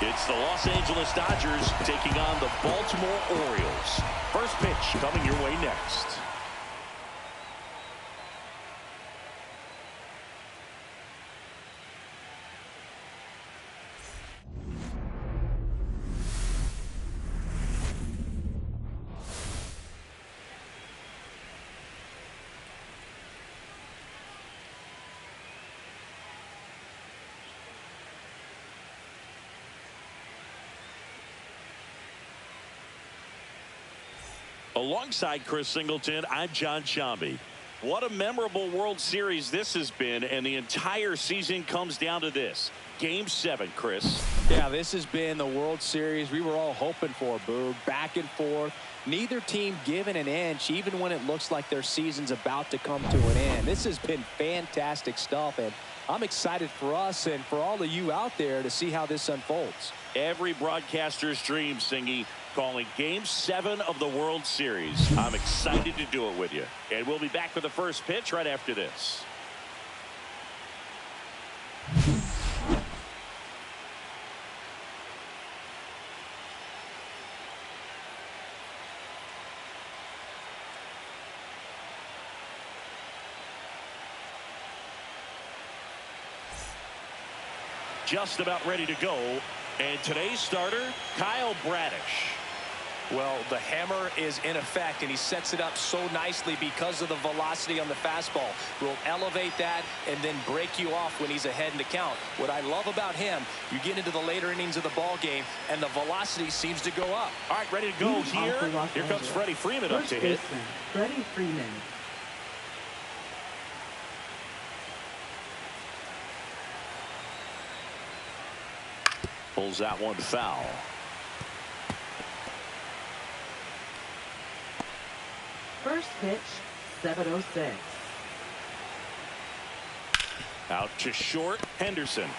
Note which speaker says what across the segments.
Speaker 1: It's the Los Angeles Dodgers taking on the Baltimore Orioles. First pitch coming your way next. Alongside Chris Singleton, I'm John Shambi. What a memorable World Series this has been, and the entire season comes down to this. Game 7, Chris.
Speaker 2: Yeah, this has been the World Series we were all hoping for, Boog. Back and forth. Neither team giving an inch, even when it looks like their season's about to come to an end. This has been fantastic stuff, and I'm excited for us and for all of you out there to see how this unfolds.
Speaker 1: Every broadcaster's dream, Singy, calling Game 7 of the World Series. I'm excited to do it with you. And we'll be back for the first pitch right after this. Just about ready to go. And today's starter, Kyle Bradish.
Speaker 2: Well, the hammer is in effect, and he sets it up so nicely because of the velocity on the fastball. Will elevate that and then break you off when he's ahead in the count. What I love about him, you get into the later innings of the ball game, and the velocity seems to go up.
Speaker 1: All right, ready to go here. Here comes Freddie Freeman up to hit.
Speaker 3: Freddie Freeman.
Speaker 1: Pulls that one foul.
Speaker 3: First pitch, 7:06.
Speaker 1: Out to short, Henderson.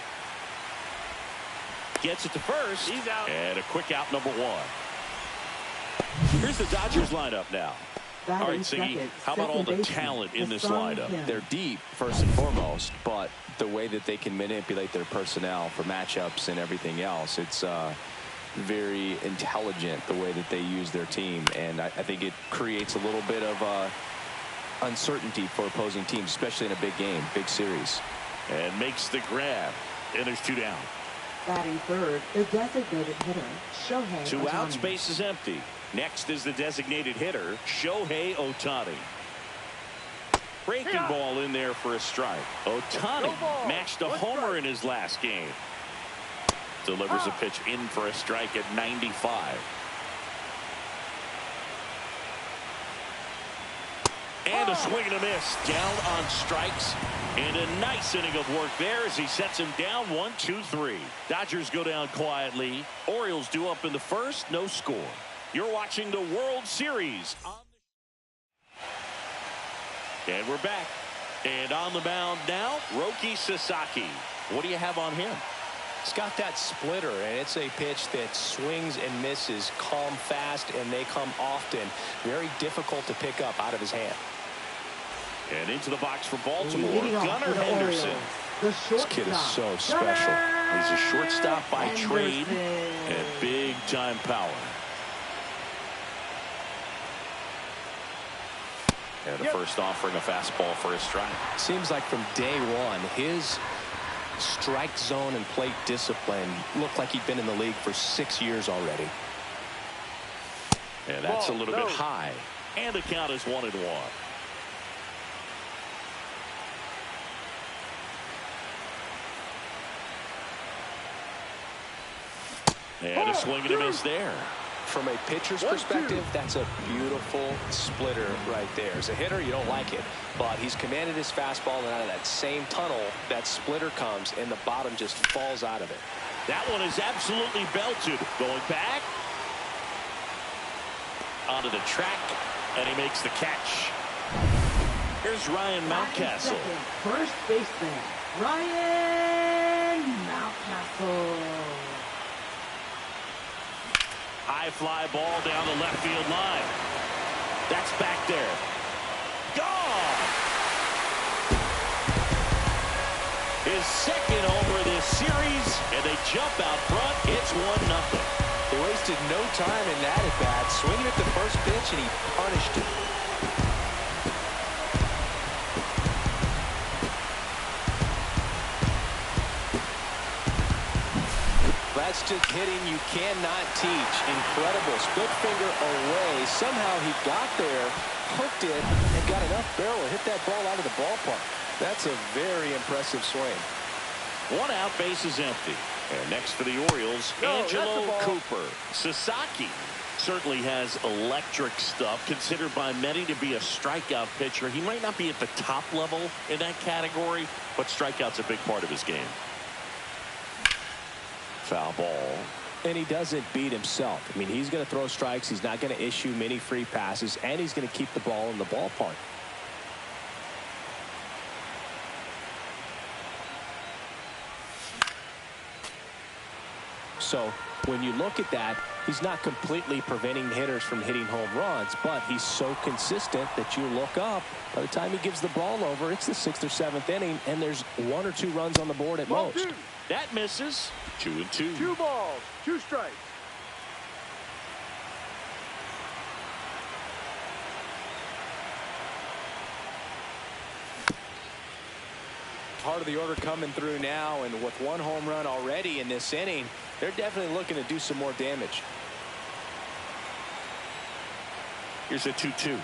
Speaker 1: Gets it to first. He's out. And a quick out, number 1. Here's the Dodgers lineup now. All right, Siggy, how about all the talent in this lineup?
Speaker 2: They're deep, first and foremost, but the way that they can manipulate their personnel for matchups and everything else, it's very intelligent the way that they use their team, and I think it creates a little bit of uncertainty for opposing teams, especially in a big game, big series.
Speaker 1: And makes the grab, and there's 2 down.
Speaker 3: Batting third, the designated hitter, Shohei
Speaker 1: 2
Speaker 3: Ohtani.
Speaker 1: out, space is empty. Next is the designated hitter, Shohei Ohtani. Breaking ball in there for a strike. Ohtani matched a homer in his last game. Delivers a pitch in for a strike at 95. And a swing and a miss. Down on strikes. And a nice inning of work there as he sets him down 1-2-3. Dodgers go down quietly. Orioles due up in the first. No score. You're watching the World Series. And we're back. And on the mound now, Roki Sasaki. What do you have on him?
Speaker 2: He's got that splitter, and it's a pitch that swings and misses, come fast, and they come often. Very difficult to pick up out of his hand.
Speaker 1: And into the box for Baltimore, Gunnar Henderson.
Speaker 3: This
Speaker 2: kid is so special.
Speaker 1: He's a shortstop by trade and big-time power. And the first offering a fastball for a strike.
Speaker 2: Seems like from day one, his strike zone and plate discipline looked like he'd been in the league for 6 years already.
Speaker 1: And that's a little bit high. And the count is 1-1. And a swing and a miss there.
Speaker 2: From a pitcher's perspective, that's a beautiful splitter right there. As a hitter, you don't like it, but he's commanded his fastball, and out of that same tunnel, that splitter comes, and the bottom just falls out of it.
Speaker 1: That one is absolutely belted. Going back onto the track, and he makes the catch. Here's Ryan Mountcastle.
Speaker 3: First baseman, Ryan Mountcastle.
Speaker 1: High fly ball down the left field line. That's back there. Gone! His second homer this series, and they jump out front. It's 1-0.
Speaker 2: He wasted no time in that at bat, swinging at the first pitch, and he punished it. That's just hitting you cannot teach. Incredible. Split finger away. Somehow he got there, hooked it, and got enough barrel to hit that ball out of the ballpark. That's a very impressive swing.
Speaker 1: 1 out, base is empty. And next for the Orioles, Angelo Cooper. Sasaki certainly has electric stuff, considered by many to be a strikeout pitcher. He might not be at the top level in that category, but strikeout's a big part of his game. Foul ball.
Speaker 2: And he doesn't beat himself. I mean, he's going to throw strikes. He's not going to issue many free passes, and he's going to keep the ball in the ballpark. So when you look at that, he's not completely preventing hitters from hitting home runs, but he's so consistent that you look up. By the time he gives the ball over, it's the 6th or 7th inning, and there's 1 or 2 runs on the board at most.
Speaker 1: That misses. 2-2.
Speaker 4: 2 balls, 2 strikes.
Speaker 2: Part of the order coming through now, and with 1 home run already in this inning, they're definitely looking to do some more damage.
Speaker 1: Here's a 2-2.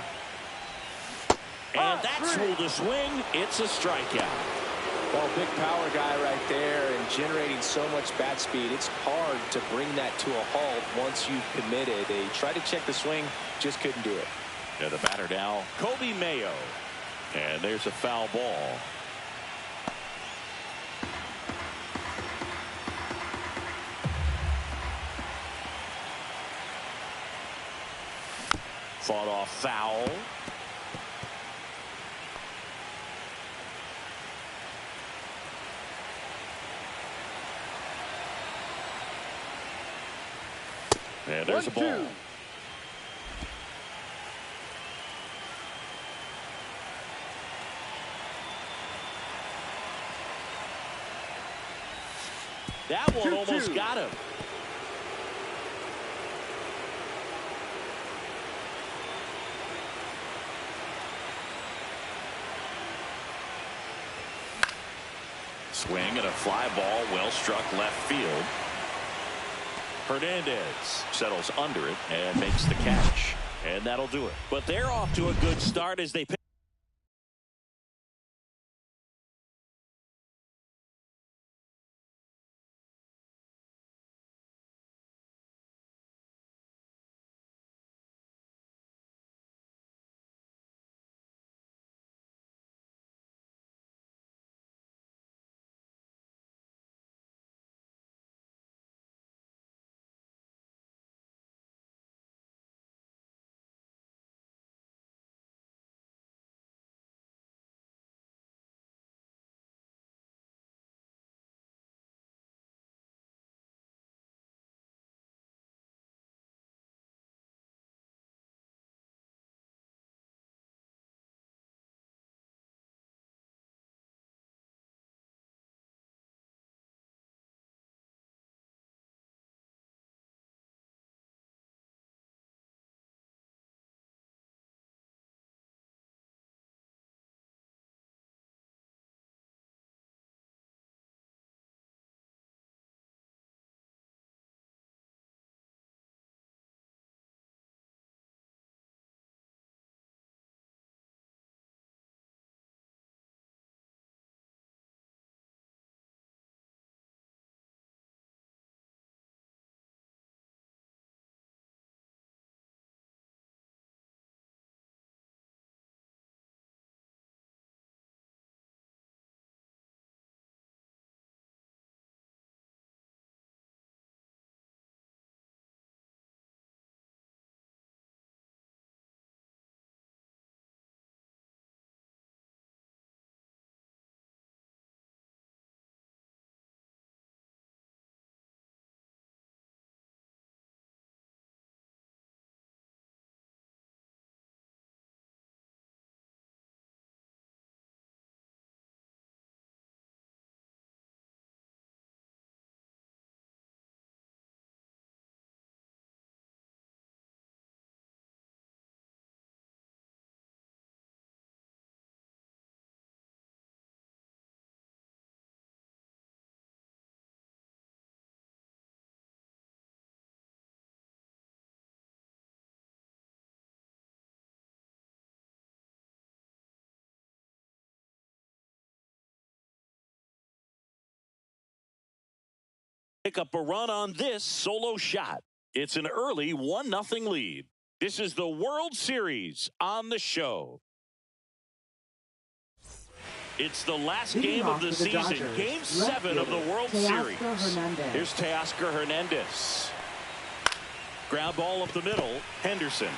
Speaker 1: And that's ruled a swing. It's a strikeout.
Speaker 2: Well, big power guy right there, and generating so much bat speed, it's hard to bring that to a halt once you've committed. They tried to check the swing, just couldn't do it.
Speaker 1: And the batter now, Kobe Mayo. And there's a foul ball. Fought off foul. And there's a ball. That one almost got him. Swing and a fly ball, well struck left field. Hernandez settles under it and makes the catch, and that'll do it. But they're off to a good start as they pick pick up a run on this solo shot. It's an early 1-0 lead. This is the World Series on the show. It's the last game of the season, Game 7 of the World Series. Here's Teoscar Hernandez. Ground ball up the middle. Henderson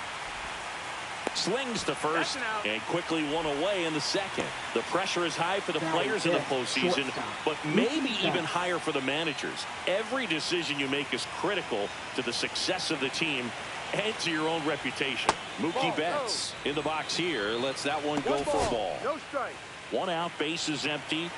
Speaker 1: slings to first and quickly one away in the second. The pressure is high for the players in the postseason, but maybe even higher for the managers. Every decision you make is critical to the success of the team and to your own reputation. Mookie Betts in the box here lets that one go for a ball.
Speaker 4: No strike.
Speaker 1: One out, base is empty.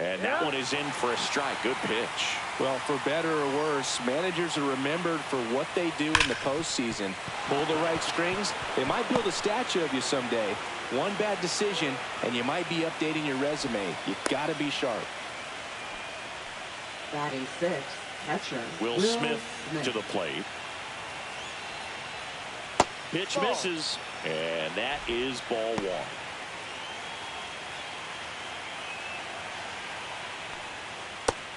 Speaker 1: And that one is in for a strike. Good pitch.
Speaker 2: Well, for better or worse, managers are remembered for what they do in the postseason. Pull the right strings, they might build a statue of you someday. One bad decision, and you might be updating your resume. You got to be sharp.
Speaker 3: Batting sixth, catcher
Speaker 1: Will Smith to the plate. Pitch misses, and that is ball one.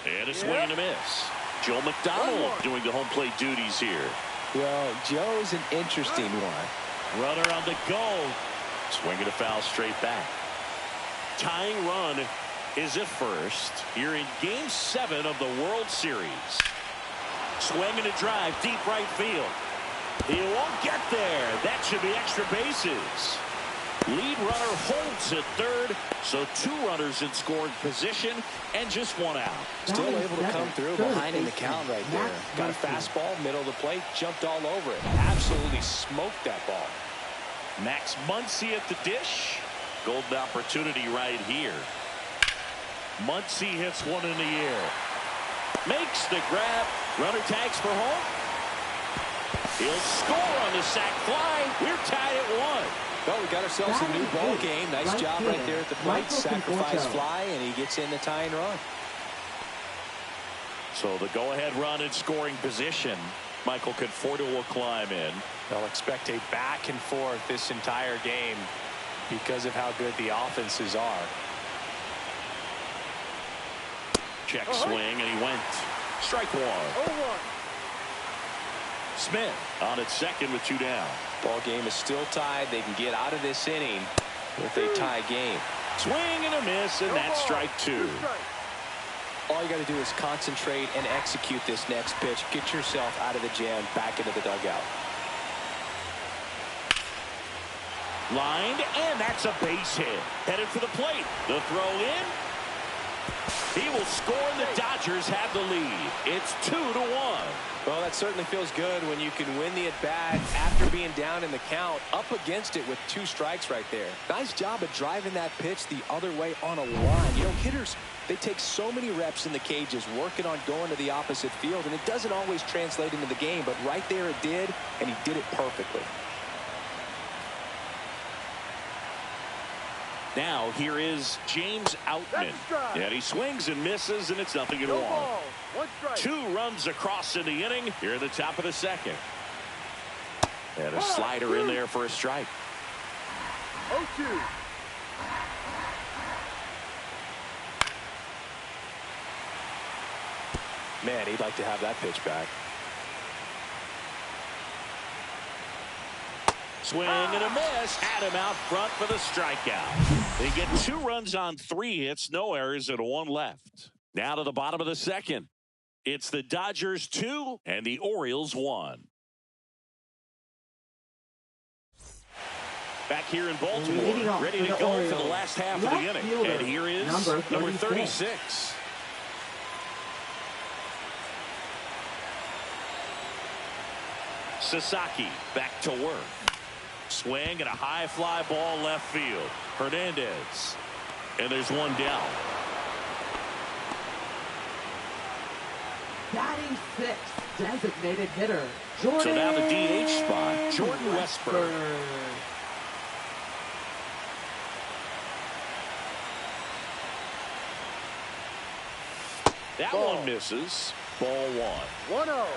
Speaker 1: And a swing and a miss. Joe McDonald doing the home plate duties here.
Speaker 2: Well, Joe's an interesting one.
Speaker 1: Runner on the go. Swinging a foul straight back. Tying run is at first here in Game 7 of the World Series. Swinging a drive deep right field. He won't get there. That should be extra bases. Lead runner holds at third, so 2 runners in scoring position and just 1 out.
Speaker 2: Still able to come through behind in the count right there. Got a fastball, middle of the plate, jumped all over it. Absolutely smoked that ball.
Speaker 1: Max Muncy at the dish. Golden opportunity right here. Muncy hits one in the air. Makes the grab. Runner tags for home. He'll score on the sac fly. We're tied at 1.
Speaker 2: Well, we got ourselves a new ball game. Nice job right there at the plate. Sacrifice fly, and he gets in the tying run.
Speaker 1: So the go-ahead run in scoring position. Michael Conforto will climb in.
Speaker 5: They'll expect a back and forth this entire game because of how good the offenses are.
Speaker 1: Check swing, and he went. Strike one.
Speaker 4: 0-1.
Speaker 1: Smith on at second with 2 down.
Speaker 2: Ball game is still tied. They can get out of this inning with a tie game.
Speaker 1: Swing and a miss, and that's strike 2.
Speaker 2: All you got to do is concentrate and execute this next pitch. Get yourself out of the jam, back into the dugout.
Speaker 1: Lined, and that's a base hit. Headed for the plate. The throw in. He will score, and the Dodgers have the lead. It's 2-1.
Speaker 2: Well, that certainly feels good when you can win the at-bat after being down in the count, up against it with 2 strikes right there. Nice job of driving that pitch the other way on a line. You know, hitters, they take so many reps in the cages working on going to the opposite field, and it doesn't always translate into the game, but right there it did, and he did it perfectly.
Speaker 1: Now here is James Outman, and he swings and misses, and it's 0-1.
Speaker 4: 1 strike.
Speaker 1: 2 runs across in the inning here at the top of the second. And a slider in there for a strike.
Speaker 4: 0-2.
Speaker 2: Man, he'd like to have that pitch back.
Speaker 1: Swing and a miss. Had him out front for the strikeout. They get 2 runs on 3 hits, no errors, and 1 left. Now to the bottom of the second. It's the Dodgers 2 and the Orioles 1. Back here in Baltimore, ready to go for the last half of the inning. And here is number 36. Sasaki back to work. Swing and a high fly ball left field. Hernandez. And there's 1 down.
Speaker 3: Batting sixth, designated hitter, Jordan.
Speaker 1: So now the DH spot, Jordan Westburg. That one misses. Ball 1.
Speaker 4: 1-0.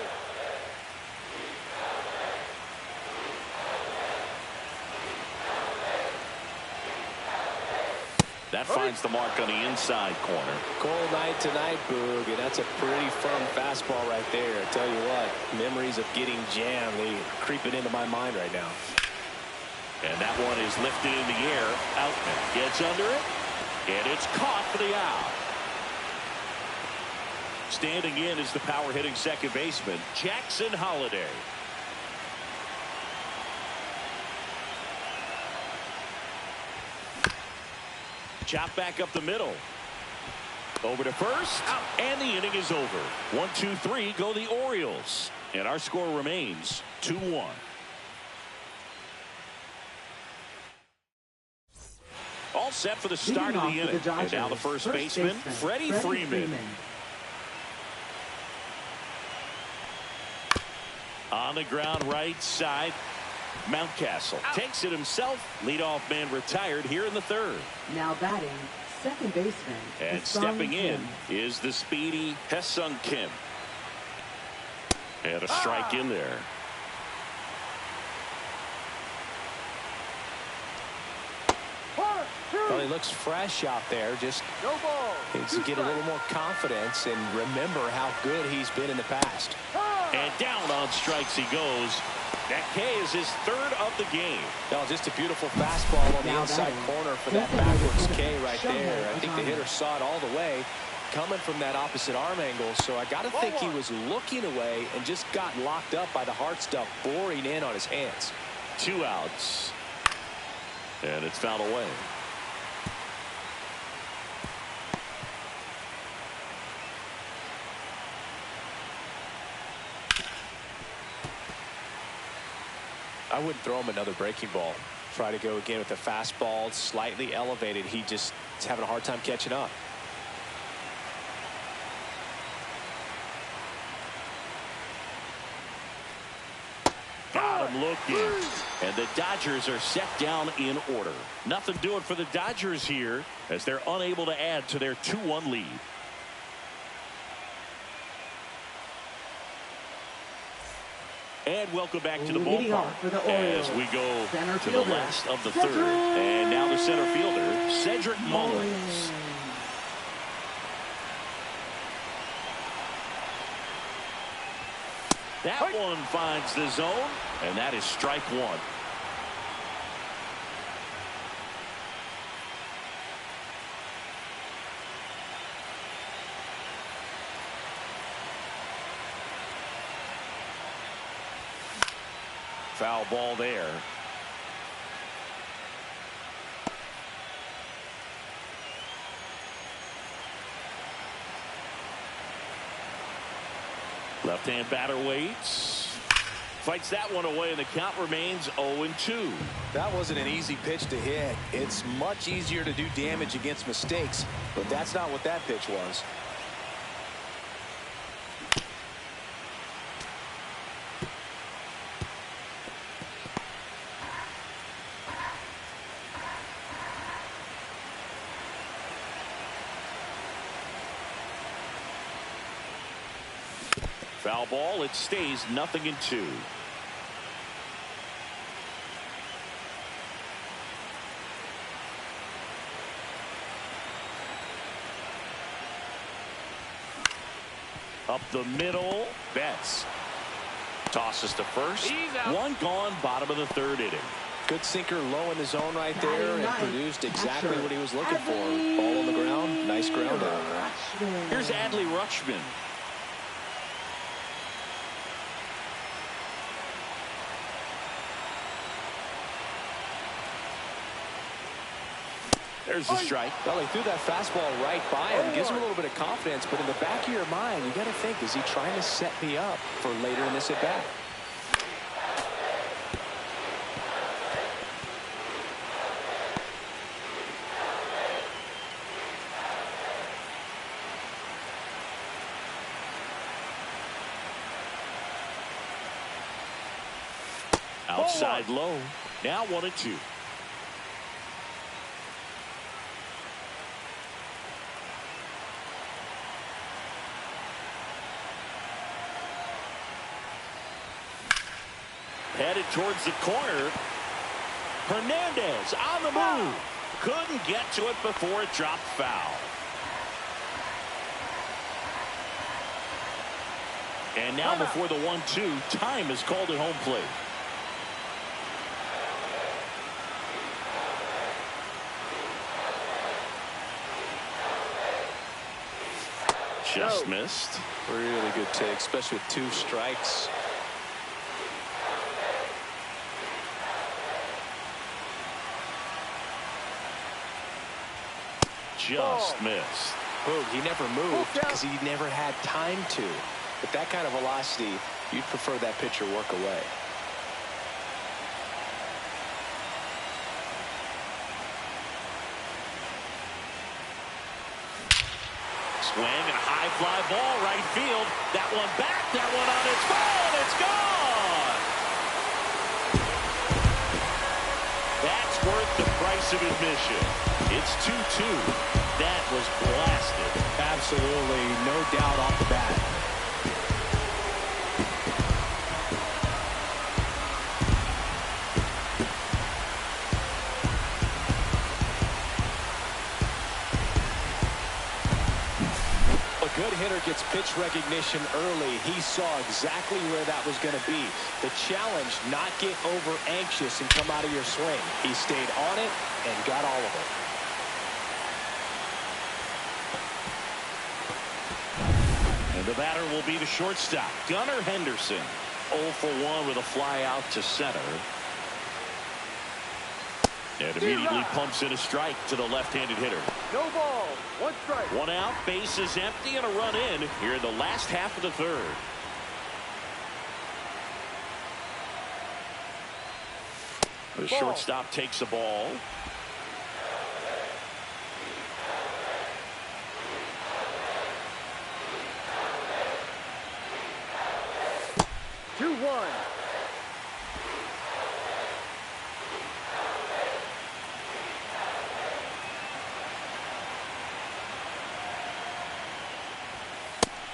Speaker 1: That finds the mark on the inside corner.
Speaker 5: Cold night tonight, Boog, and that's a pretty firm fastball right there. I tell you what, memories of getting jammed, they creeping into my mind right now.
Speaker 1: And that one is lifted in the air. Outman gets under it, and it's caught for the out. Standing in is the power hitting second baseman, Jackson Holliday. Chop back up the middle. Over to first, and the inning is over. 1-2-3 go the Orioles. And our score remains 2-1. All set for the start of the inning. And now the first baseman, Freddie Freeman. On the ground right side, Mountcastle takes it himself. Leadoff man retired here in the third.
Speaker 3: Now batting, second baseman.
Speaker 1: And stepping in is the speedy Ha-Seong Kim. And a strike in there.
Speaker 5: Well, he looks fresh out there. Just needs to get a little more confidence and remember how good he's been in the past.
Speaker 1: And down on strikes he goes. That K is his third of the game.
Speaker 5: No, just a beautiful fastball on the inside corner for that backwards K right there. I think the hitter saw it all the way coming from that opposite arm angle. So I got to think he was looking away and just got locked up by the hard stuff boring in on his hands.
Speaker 1: 2 outs. And it's fouled away.
Speaker 5: I wouldn't throw him another breaking ball. Try to go again with the fastball slightly elevated. He just is having a hard time catching up.
Speaker 1: Got him looking. And the Dodgers are set down in order. Nothing doing for the Dodgers here as they're unable to add to their 2-1 lead. And welcome back to the ballpark as we go to the last of the third. And now the center fielder, Cedric Mullins. That one finds the zone, and that is strike one. Foul ball there. Left-hand batter waits. Fights that one away, and the count remains 0-2.
Speaker 2: That wasn't an easy pitch to hit. It's much easier to do damage against mistakes, but that's not what that pitch was.
Speaker 1: Foul ball. It stays 0-2. Up the middle. Betts tosses to first. One gone. Bottom of the third inning.
Speaker 5: Good sinker low in the zone right there and produced exactly what he was looking for. Ball on the ground. Nice ground out.
Speaker 1: Here's Adley Rutschman. There's the strike.
Speaker 5: Well, he threw that fastball right by him. Gives him a little bit of confidence, but in the back of your mind, you got to think, is he trying to set me up for later in this at-bat?
Speaker 1: Outside low. Now 1-2. Headed towards the corner. Hernandez on the move. Couldn't get to it before it dropped foul. And now before the 1-2, time is called at home plate. Just missed.
Speaker 5: Really good take, especially with 2 strikes.
Speaker 1: Just missed.
Speaker 5: Boom, he never moved because he never had time to. With that kind of velocity, you'd prefer that pitcher work away.
Speaker 1: Swing and a high fly ball right field. That one back, that one on its ball, and it's gone. That's worth the price of admission. It's 2-2. That was blasted.
Speaker 5: Absolutely, no doubt off the bat. Good hitter gets pitch recognition early. He saw exactly where that was going to be. The challenge, not get over anxious and come out of your swing. He stayed on it and got all of it.
Speaker 1: And the batter will be the shortstop, Gunnar Henderson. 0 for 1 with a fly out to center. And immediately pumps in a strike to the left-handed hitter.
Speaker 4: No ball. 1 strike.
Speaker 1: 1 out, base is empty, and a run in here in the last half of the third. The shortstop takes the ball.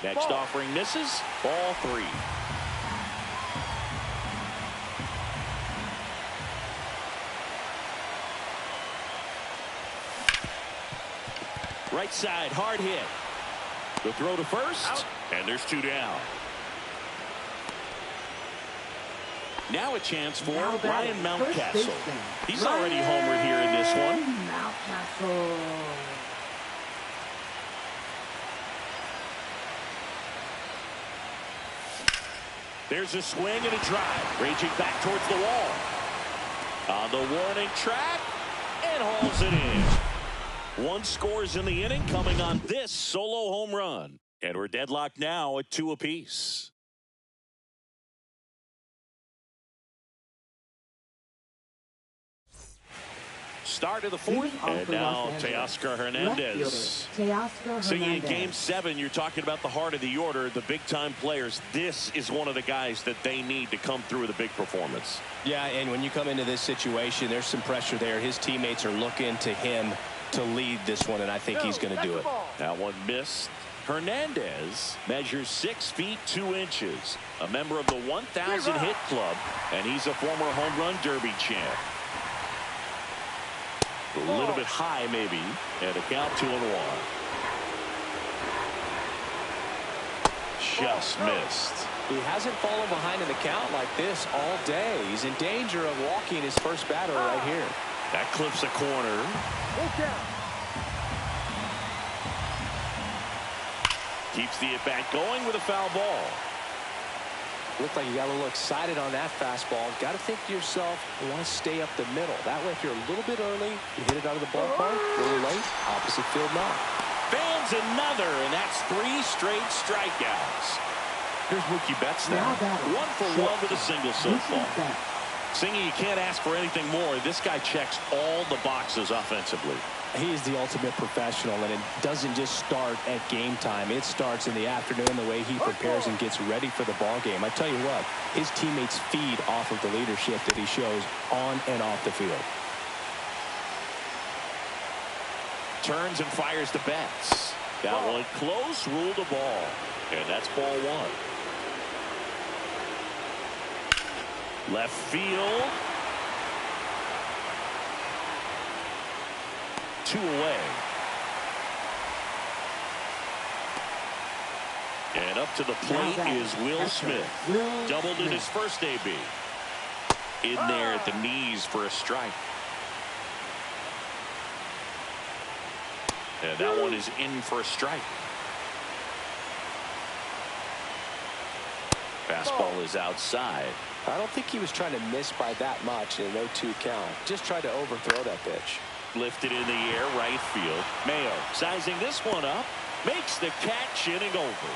Speaker 1: Next offering misses. Ball 3. Right side, hard hit. The throw to first, out. And there's 2 down. Now a chance for Ryan Mountcastle. He's already homered here in this one.
Speaker 3: Mountcastle.
Speaker 1: There's a swing and a drive. Raging back towards the wall. On the warning track. And hauls it in. 1 scores in the inning coming on this solo home run. And we're deadlocked now at 2 apiece. Start of the 4th, and now Teoscar Hernandez. Singing in Game 7, you're talking about the heart of the order, the big-time players. This is one of the guys that they need to come through with a big performance.
Speaker 5: Yeah, and when you come into this situation, there's some pressure there. His teammates are looking to him to lead this one, and I think he's going to do it.
Speaker 1: That one missed. Hernandez measures 6 feet 2 inches, a member of the 1,000 hit club, and he's a former home run derby champ. A little bit high, maybe, and a count 2-1. Just missed.
Speaker 5: He hasn't fallen behind in the count like this all day. He's in danger of walking his first batter right here.
Speaker 1: That clips a corner. Keeps the at-bat going with a foul ball.
Speaker 5: Looked like you got a little excited on that fastball. Got to think to yourself, you want to stay up the middle. That way, if you're a little bit early, you hit it out of the ballpark. Really late, opposite field knock.
Speaker 1: Fans another, and that's 3 straight strikeouts. Here's Mookie Betts now. 1 for 1 with a single so far. Singy, you can't ask for anything more. This guy checks all the boxes offensively.
Speaker 5: He is the ultimate professional, and it doesn't just start at game time. It starts in the afternoon, the way he prepares and gets ready for the ball game. I tell you what, his teammates feed off of the leadership that he shows on and off the field.
Speaker 1: Turns and fires to Betts. That one close, ruled a ball. And that's ball 1. Left field. 2 away. And up to the plate is Will Smith. Doubled in his first AB. In there at the knees for a strike. And that one is in for a strike. Fastball is outside.
Speaker 5: I don't think he was trying to miss by that much in an 0-2 count. Just tried to overthrow that pitch.
Speaker 1: Lifted in the air, right field. Mayo sizing this one up. Makes the catch, inning over.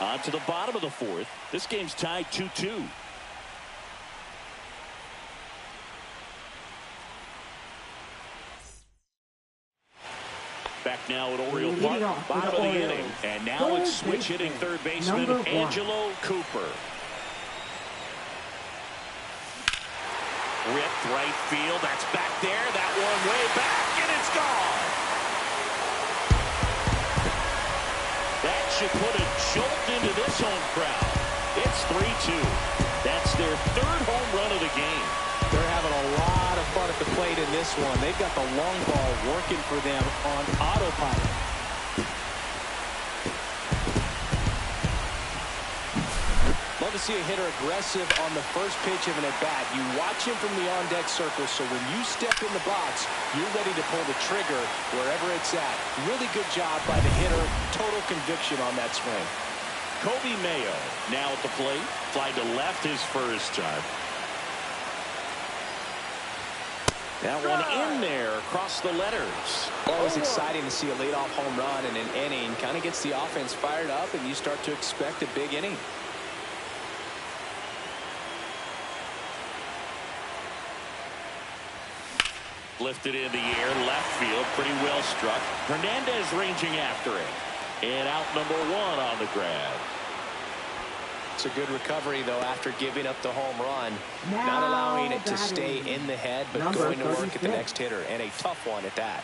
Speaker 1: On to the bottom of the 4th. This game's tied 2-2. Back now at Oriole Park, bottom of the inning. And now it's switch hitting third baseman Angelo Cooper. Ripped right field. That's back there. That one way back, and it's gone. That should put a jolt into this home crowd. It's 3-2. That's their 3rd home run of the game.
Speaker 5: They're having a lot of fun at the plate in this one. They've got the long ball working for them on autopilot. Love to see a hitter aggressive on the first pitch of an at-bat. You watch him from the on-deck circle, so when you step in the box, you're ready to pull the trigger wherever it's at. Really good job by the hitter. Total conviction on that swing.
Speaker 1: Kobe Mayo now at the plate. Fly to left his first time. That one in there across the letters.
Speaker 5: Always exciting to see a leadoff home run in an inning. Kind of gets the offense fired up, and you start to expect a big inning.
Speaker 1: Lifted in the air, left field, pretty well struck. Hernandez ranging after it. And out number 1 on the grab.
Speaker 5: It's a good recovery, though, after giving up the home run. Not allowing it to stay in the head, but going to work at the next hitter. And a tough one at that.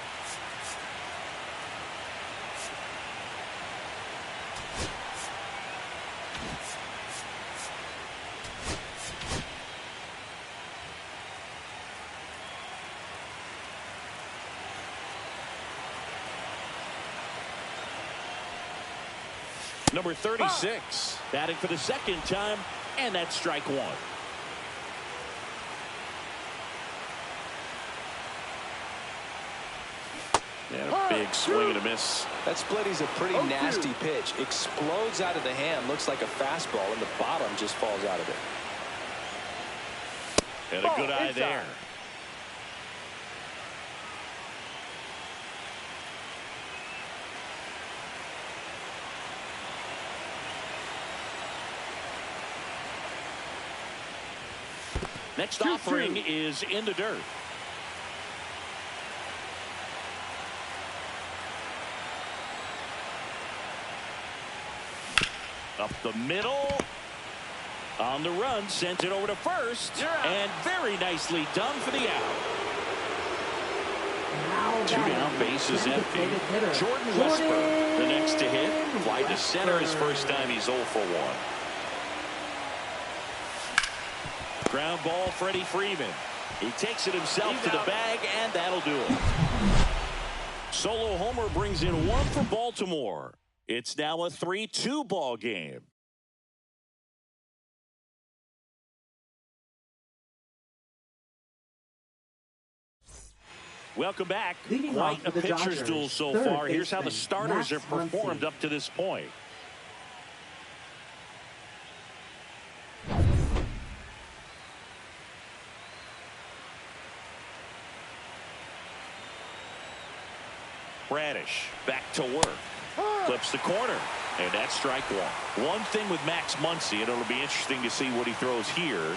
Speaker 1: Number 36, batting for the 2nd time, and that's strike 1. And a big swing and a miss.
Speaker 5: That splitty's a pretty nasty pitch. Explodes out of the hand. Looks like a fastball, and the bottom just falls out of it.
Speaker 1: And a good eye there. Next offering is in the dirt. Up the middle. On the run, sent it over to first. And very nicely done for the out. 2 down, base is empty. Jordan Westburg, the next to hit. Fly to center his first time. He's 0 for 1. Ground ball, Freddie Freeman. He takes it himself to the bag, and that'll do it. Solo homer brings in 1 for Baltimore. It's now a 3-2 ball game. Welcome back. Quite a pitcher's duel so far. Here's how the starters have performed up to this point. Radish back to work. Clips the corner. And that's strike 1. One thing with Max Muncy, and it'll be interesting to see what he throws here.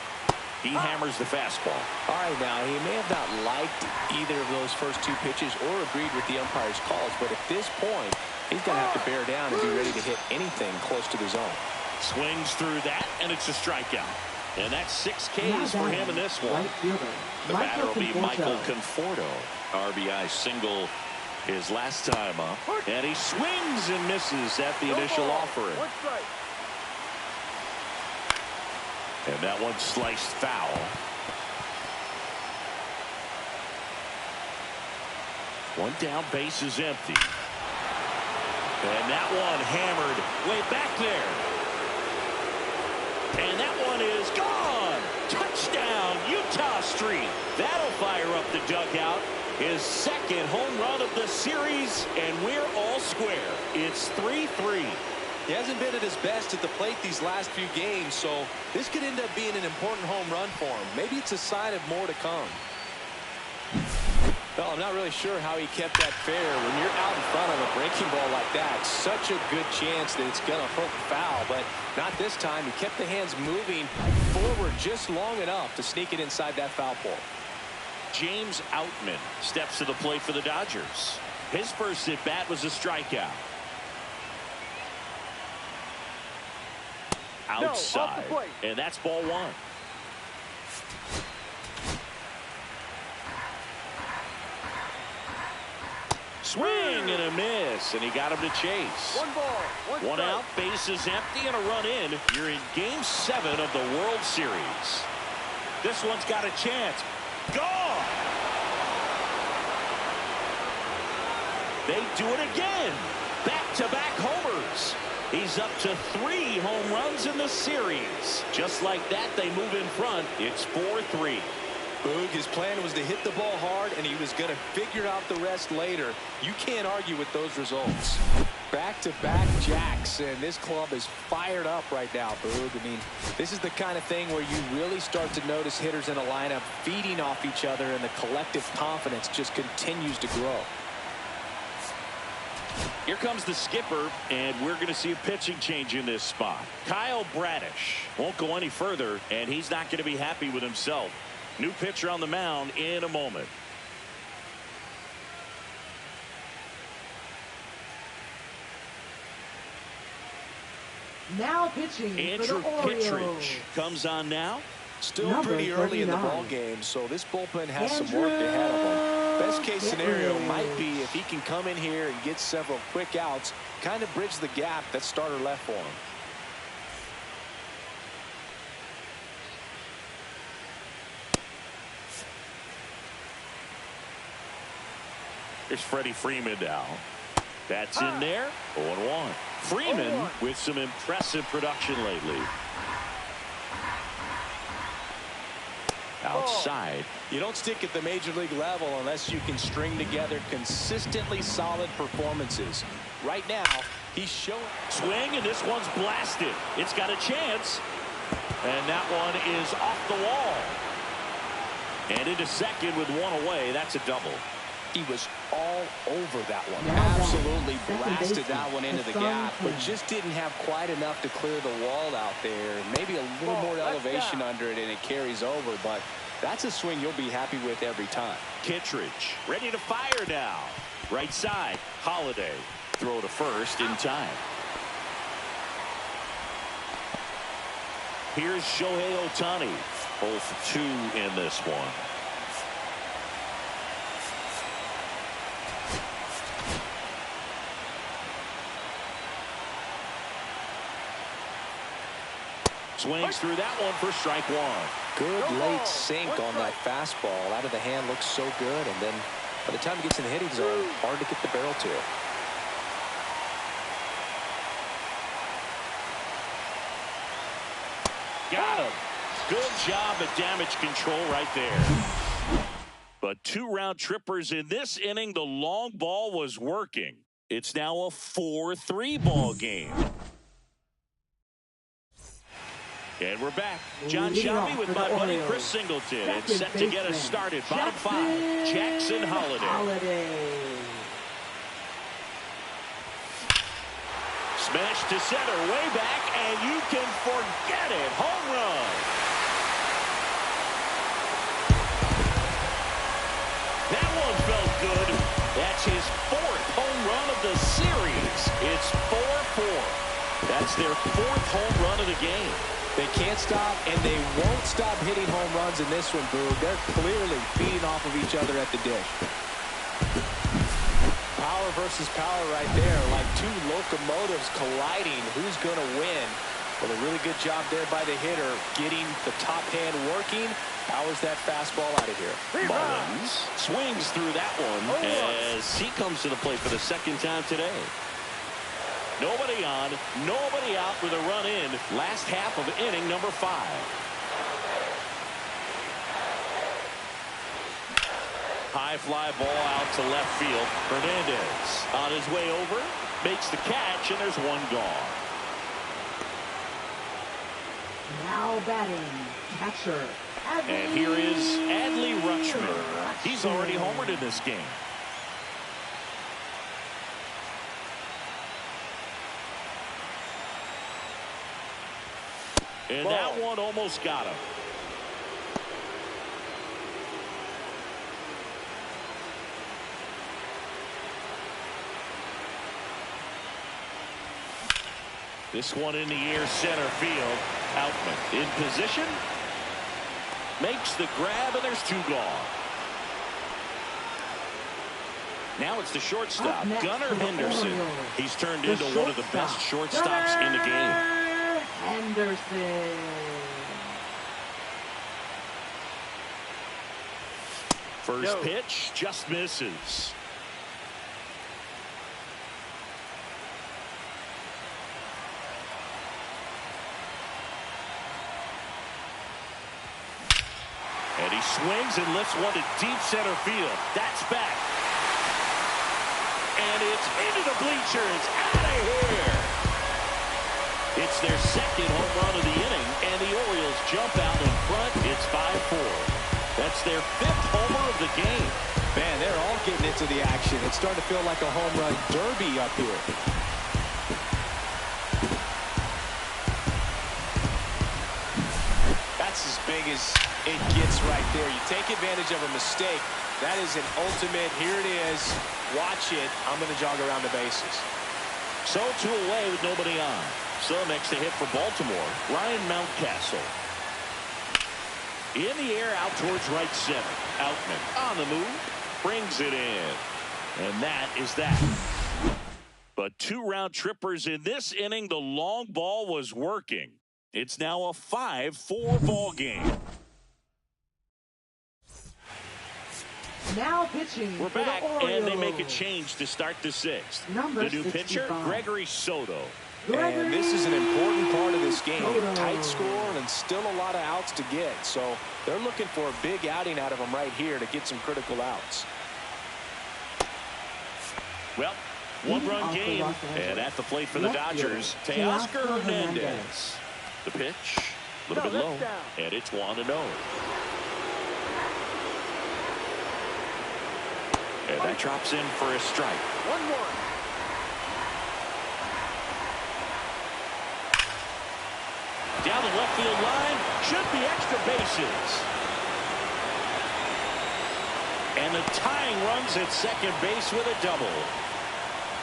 Speaker 1: He hammers the fastball.
Speaker 5: All right, now, he may have not liked either of those first 2 pitches or agreed with the umpire's calls, but at this point, he's going to have to bear down and be ready to hit anything close to the zone.
Speaker 1: Swings through that, and it's a strikeout. And that's 6 Ks for him in this one. The batter will be Michael Conforto. RBI single his last time up. And he swings and misses at the initial offering. And that one sliced foul. One down, base is empty. And that one hammered way back there. And that one is gone. Touchdown, Utah Street. That'll fire up the dugout. His second home run of the series, and we're all square. It's 3-3.
Speaker 5: He hasn't been at his best at the plate these last few games, so this could end up being an important home run for him. Maybe it's a sign of more to come. Well, I'm not really sure how he kept that fair. When you're out in front of a breaking ball like that, such a good chance that it's going to hook foul, but not this time. He kept the hands moving forward just long enough to sneak it inside that foul pole.
Speaker 1: James Outman steps to the plate for the Dodgers. His first at bat was a strikeout. Outside, and that's ball one. Swing and a miss, and he got him to chase.
Speaker 4: One ball,
Speaker 1: one out, base is empty, and a run in. You're in Game 7 of the World Series. This one's got a chance. Gone! They do it again. Back-to-back homers. He's up to 3 home runs in the series. Just like that, they move in front. It's 4-3.
Speaker 5: Boog, his plan was to hit the ball hard, and he was going to figure out the rest later. You can't argue with those results. Back-to-back jacks, and this club is fired up right now, Boog. I mean, this is the kind of thing where you really start to notice hitters in a lineup feeding off each other, and the collective confidence just continues to grow.
Speaker 1: Here comes the skipper, and we're going to see a pitching change in this spot. Kyle Bradish won't go any further, and he's not going to be happy with himself. New pitcher on the mound in a moment.
Speaker 3: Now pitching
Speaker 1: Andrew
Speaker 3: for the
Speaker 1: Kittredge comes on now.
Speaker 5: Still
Speaker 3: Number
Speaker 5: pretty early in the
Speaker 3: 39.
Speaker 5: ball game, so this bullpen has some work ahead of him. Best case scenario might be if he can come in here and get several quick outs, kind of bridge the gap that starter left for him.
Speaker 1: Here's Freddie Freeman now. That's in there. 0-1. Freeman with some impressive production lately. Outside.
Speaker 5: You don't stick at the major league level unless you can string together consistently solid performances. Right now, he's showing.
Speaker 1: Swing, and this one's blasted. It's got a chance. And that one is off the wall. And into second with one away. That's a double.
Speaker 5: He was all over that one.
Speaker 3: Now
Speaker 5: Absolutely
Speaker 3: second
Speaker 5: blasted
Speaker 3: baseman,
Speaker 5: that one into the gap, but just didn't have quite enough to clear the wall out there. Maybe a little more elevation under it, and it carries over, but that's a swing you'll be happy with every time.
Speaker 1: Kittredge ready to fire now. Right side, Holiday. Throw to first in time. Here's Shohei Ohtani. 0 for 2 in this one. Swings through that one for strike one.
Speaker 5: Good late sink on that fastball. Out of the hand looks so good, and then by the time it gets in the hitting zone, hard to get the barrel to it.
Speaker 1: Got him. Good job at damage control right there. But 2 round trippers in this inning. The long ball was working. It's now a 4-3 ball game. And we're back. John Shelby with my buddy Chris Singleton. And set to get us started. Bottom 5, Jackson Holiday. Smash to center, way back, and you can forget it. Home run. That one felt good. That's his 4th home run of the series. It's 4-4. That's their 4th home run of the game.
Speaker 5: They can't stop, and they won't stop hitting home runs in this one, Boog. They're clearly feeding off of each other at the dish. Power versus power right there, like 2 locomotives colliding. Who's going to win? Well, a really good job there by the hitter, getting the top hand working powers that fastball out of here.
Speaker 1: Mullins swings through that one as he comes to the plate for the second time today. Nobody on, nobody out with a run in. Last half of inning number 5. High fly ball out to left field. Hernandez on his way over, makes the catch, and there's one gone.
Speaker 3: Now batting, catcher.
Speaker 1: And here is Adley Rutschman. He's already homered in this game. And that one almost got him. This one in the air, center field. Outman in position. Makes the grab, and there's 2 gone. Now it's the shortstop, Gunnar Henderson. He's turned into one of the best shortstops in the game.
Speaker 3: Henderson.
Speaker 1: First pitch just misses. And he swings and lifts one to deep center field. That's back. And it's into the bleachers. Out of here. It's their second home run of the inning, and the Orioles jump out in front. It's 5-4. That's their 5th homer of the game.
Speaker 5: Man, they're all getting into the action. It's starting to feel like a home run derby up here. That's as big as it gets right there. You take advantage of a mistake. That is an ultimate, here it is, watch it, I'm going to jog around the bases.
Speaker 1: So 2 away with nobody on. So next to hit for Baltimore, Ryan Mountcastle. In the air out towards right center. Outman on the move, brings it in. And that is that. But 2 round trippers in this inning. The long ball was working. It's now a 5-4 ball game.
Speaker 3: Now pitching.
Speaker 1: We're back, and they make a change to start the 6th.
Speaker 3: Number
Speaker 1: the new
Speaker 3: 65.
Speaker 1: pitcher, Gregory Soto.
Speaker 5: And this is an important part of this game. Tight score and still a lot of outs to get. So they're looking for a big outing out of him right here to get some critical outs.
Speaker 1: Well, 1-run game. And at the plate for the Dodgers, Teoscar Hernandez. The pitch, a little bit low, and it's 1-0. And that drops in for a strike.
Speaker 4: 1-1.
Speaker 1: Down the left field line, should be extra bases. And the tying runs at second base with a double.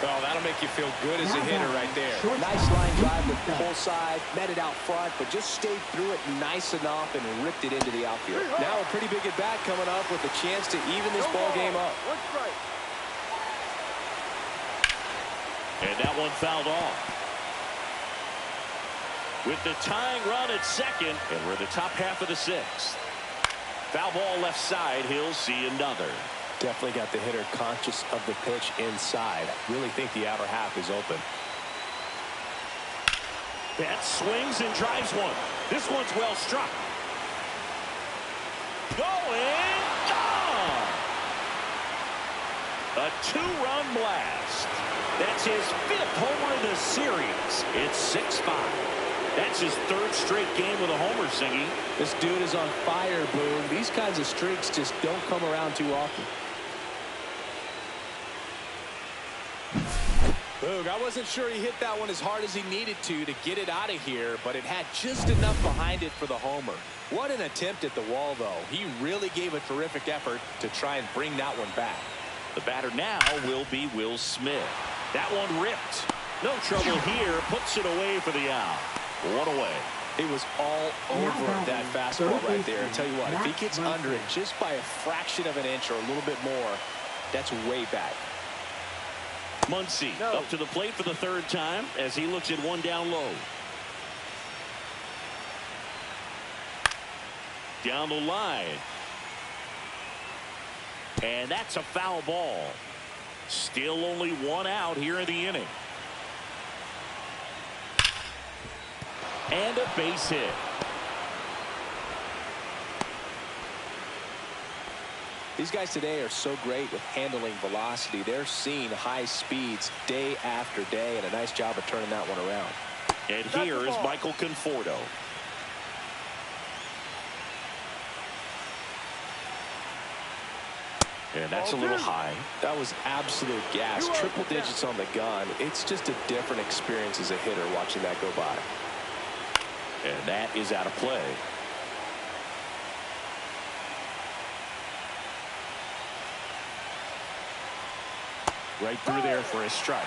Speaker 5: Well, that'll make you feel good as a hitter right there. Nice line drive with the pull side, met it out front, but just stayed through it nice enough and ripped it into the outfield. Now a pretty big at bat coming up with a chance to even this ball game up.
Speaker 4: 1 strike.
Speaker 1: And that one fouled off. With the tying run at second, and we're the top half of the 6th. Foul ball left side, he'll see another.
Speaker 5: Definitely got the hitter conscious of the pitch inside. Really think the outer half is open.
Speaker 1: Betts swings and drives one. This one's well struck. Going, gone! A 2-run blast. That's his 5th homer in the series. It's 6-5. That's his 3rd straight game with a homer, Singy.
Speaker 5: This dude is on fire, Boone. These kinds of streaks just don't come around too often. Boog, I wasn't sure he hit that one as hard as he needed to get it out of here, but it had just enough behind it for the homer. What an attempt at the wall, though. He really gave a terrific effort to try and bring that one back.
Speaker 1: The batter now will be Will Smith. That one ripped. No trouble here. Puts it away for the out. 1 away.
Speaker 5: He was all over that fastball right there. I tell you what, if he gets under it just by a fraction of an inch or a little bit more, that's way back.
Speaker 1: Muncy up to the plate for the 3rd time as he looks at one down low. down the line. And that's a foul ball. Still only one out here in the inning. And a base hit.
Speaker 5: These guys today are so great with handling velocity. They're seeing high speeds day after day, and a nice job of turning that one around.
Speaker 1: And here is Michael Conforto. And that's a little high.
Speaker 5: That was absolute gas. Triple digits on the gun. It's just a different experience as a hitter watching that go by.
Speaker 1: And that is out of play. Right through there for a strike.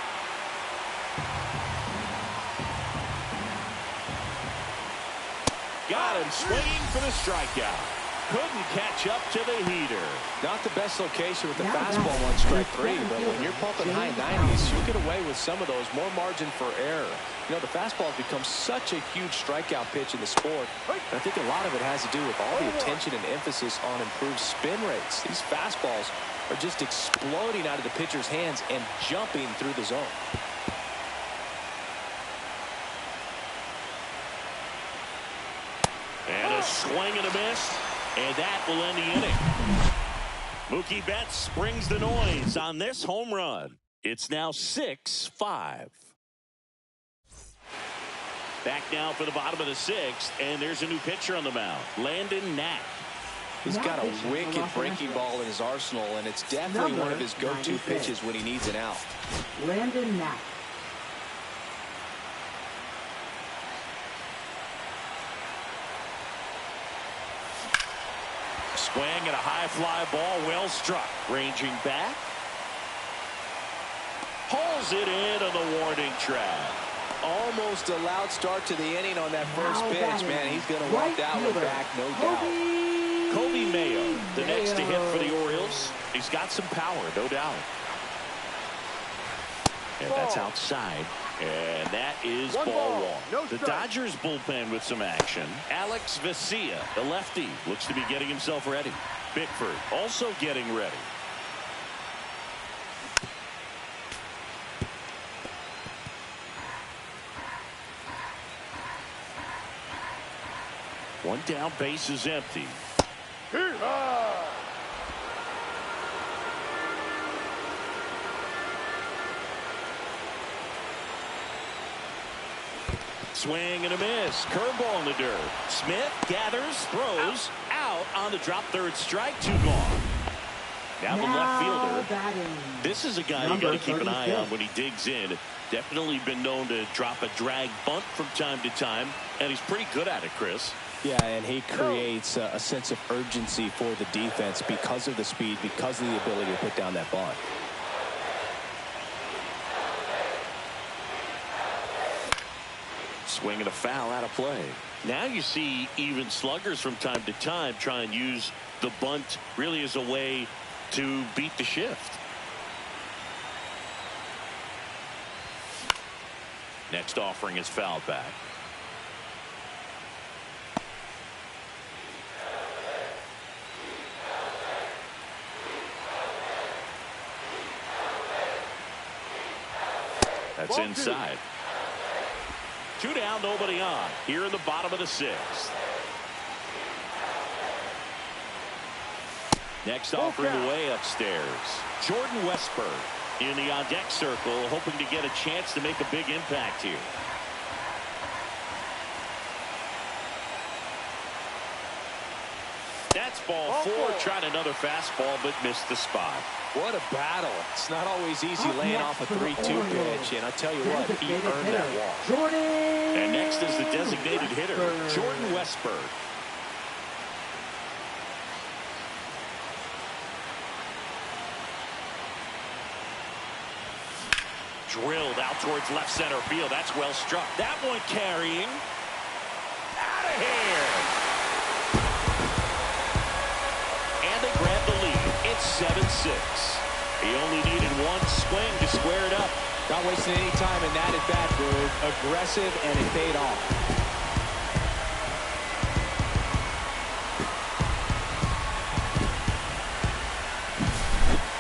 Speaker 1: Got him swinging for the strikeout. Couldn't catch up to the heater.
Speaker 5: Not the best location with the fastball on strike 3, but when you're pumping high 90s, you get away with some of those. More margin for error. You know, the fastball has become such a huge strikeout pitch in the sport. I think a lot of it has to do with all the attention and emphasis on improved spin rates. These fastballs are just exploding out of the pitcher's hands and jumping through the zone.
Speaker 1: And a swing and a miss. And that will end the inning. Mookie Betts brings the noise on this home run. It's now 6-5. Back now for the bottom of the 6th, and there's a new pitcher on the mound, Landon Knack.
Speaker 5: He's got a wicked breaking ball in his arsenal, and it's definitely one of his go-to pitches when he needs an out.
Speaker 3: Landon Knack.
Speaker 1: Swing and a high fly ball, well struck. Ranging back. Pulls it in on the warning track.
Speaker 5: Almost a loud start to the inning on that first pitch, man. He's going to want that one back, no doubt.
Speaker 1: Kobe Mayo, the next to hit for the Orioles. He's got some power, no doubt. And that's outside. And that is ball one. The Dodgers bullpen with some action. Alex Vesia, the lefty, looks to be getting himself ready. Bickford also getting ready. One down, base is empty. Swing and a miss. Curveball in the dirt. Smith gathers, throws, out on the drop, third strike, 2 gone. Now the left fielder. This is a guy you got to keep an eye on when he digs in. Definitely been known to drop a drag bunt from time to time, and he's pretty good at it, Chris.
Speaker 5: Yeah, and he creates a sense of urgency for the defense because of the speed, because of the ability to put down that bunt.
Speaker 1: Swing and a foul out of play. Now you see even sluggers from time to time try and use the bunt really as a way to beat the shift. Next offering is fouled back. That's inside. 2 down, nobody on. Here in the bottom of the 6th. Next offering away upstairs. Jordan Westburg in the on-deck circle, hoping to get a chance to make a big impact here. That's ball 4. Tried another fastball, but missed the spot.
Speaker 5: What a battle. It's not always easy laying off a 3-2 pitch, and I tell you what, he earned that walk.
Speaker 1: And next is the designated hitter, Jordan Westburg. Drilled out towards left center field. That's well struck. That one carrying. Out of here. And they grab the lead. It's 7-6. He only needed one swing to square it up.
Speaker 5: Not wasting any time in that at bat, Groove. Aggressive, and it paid off.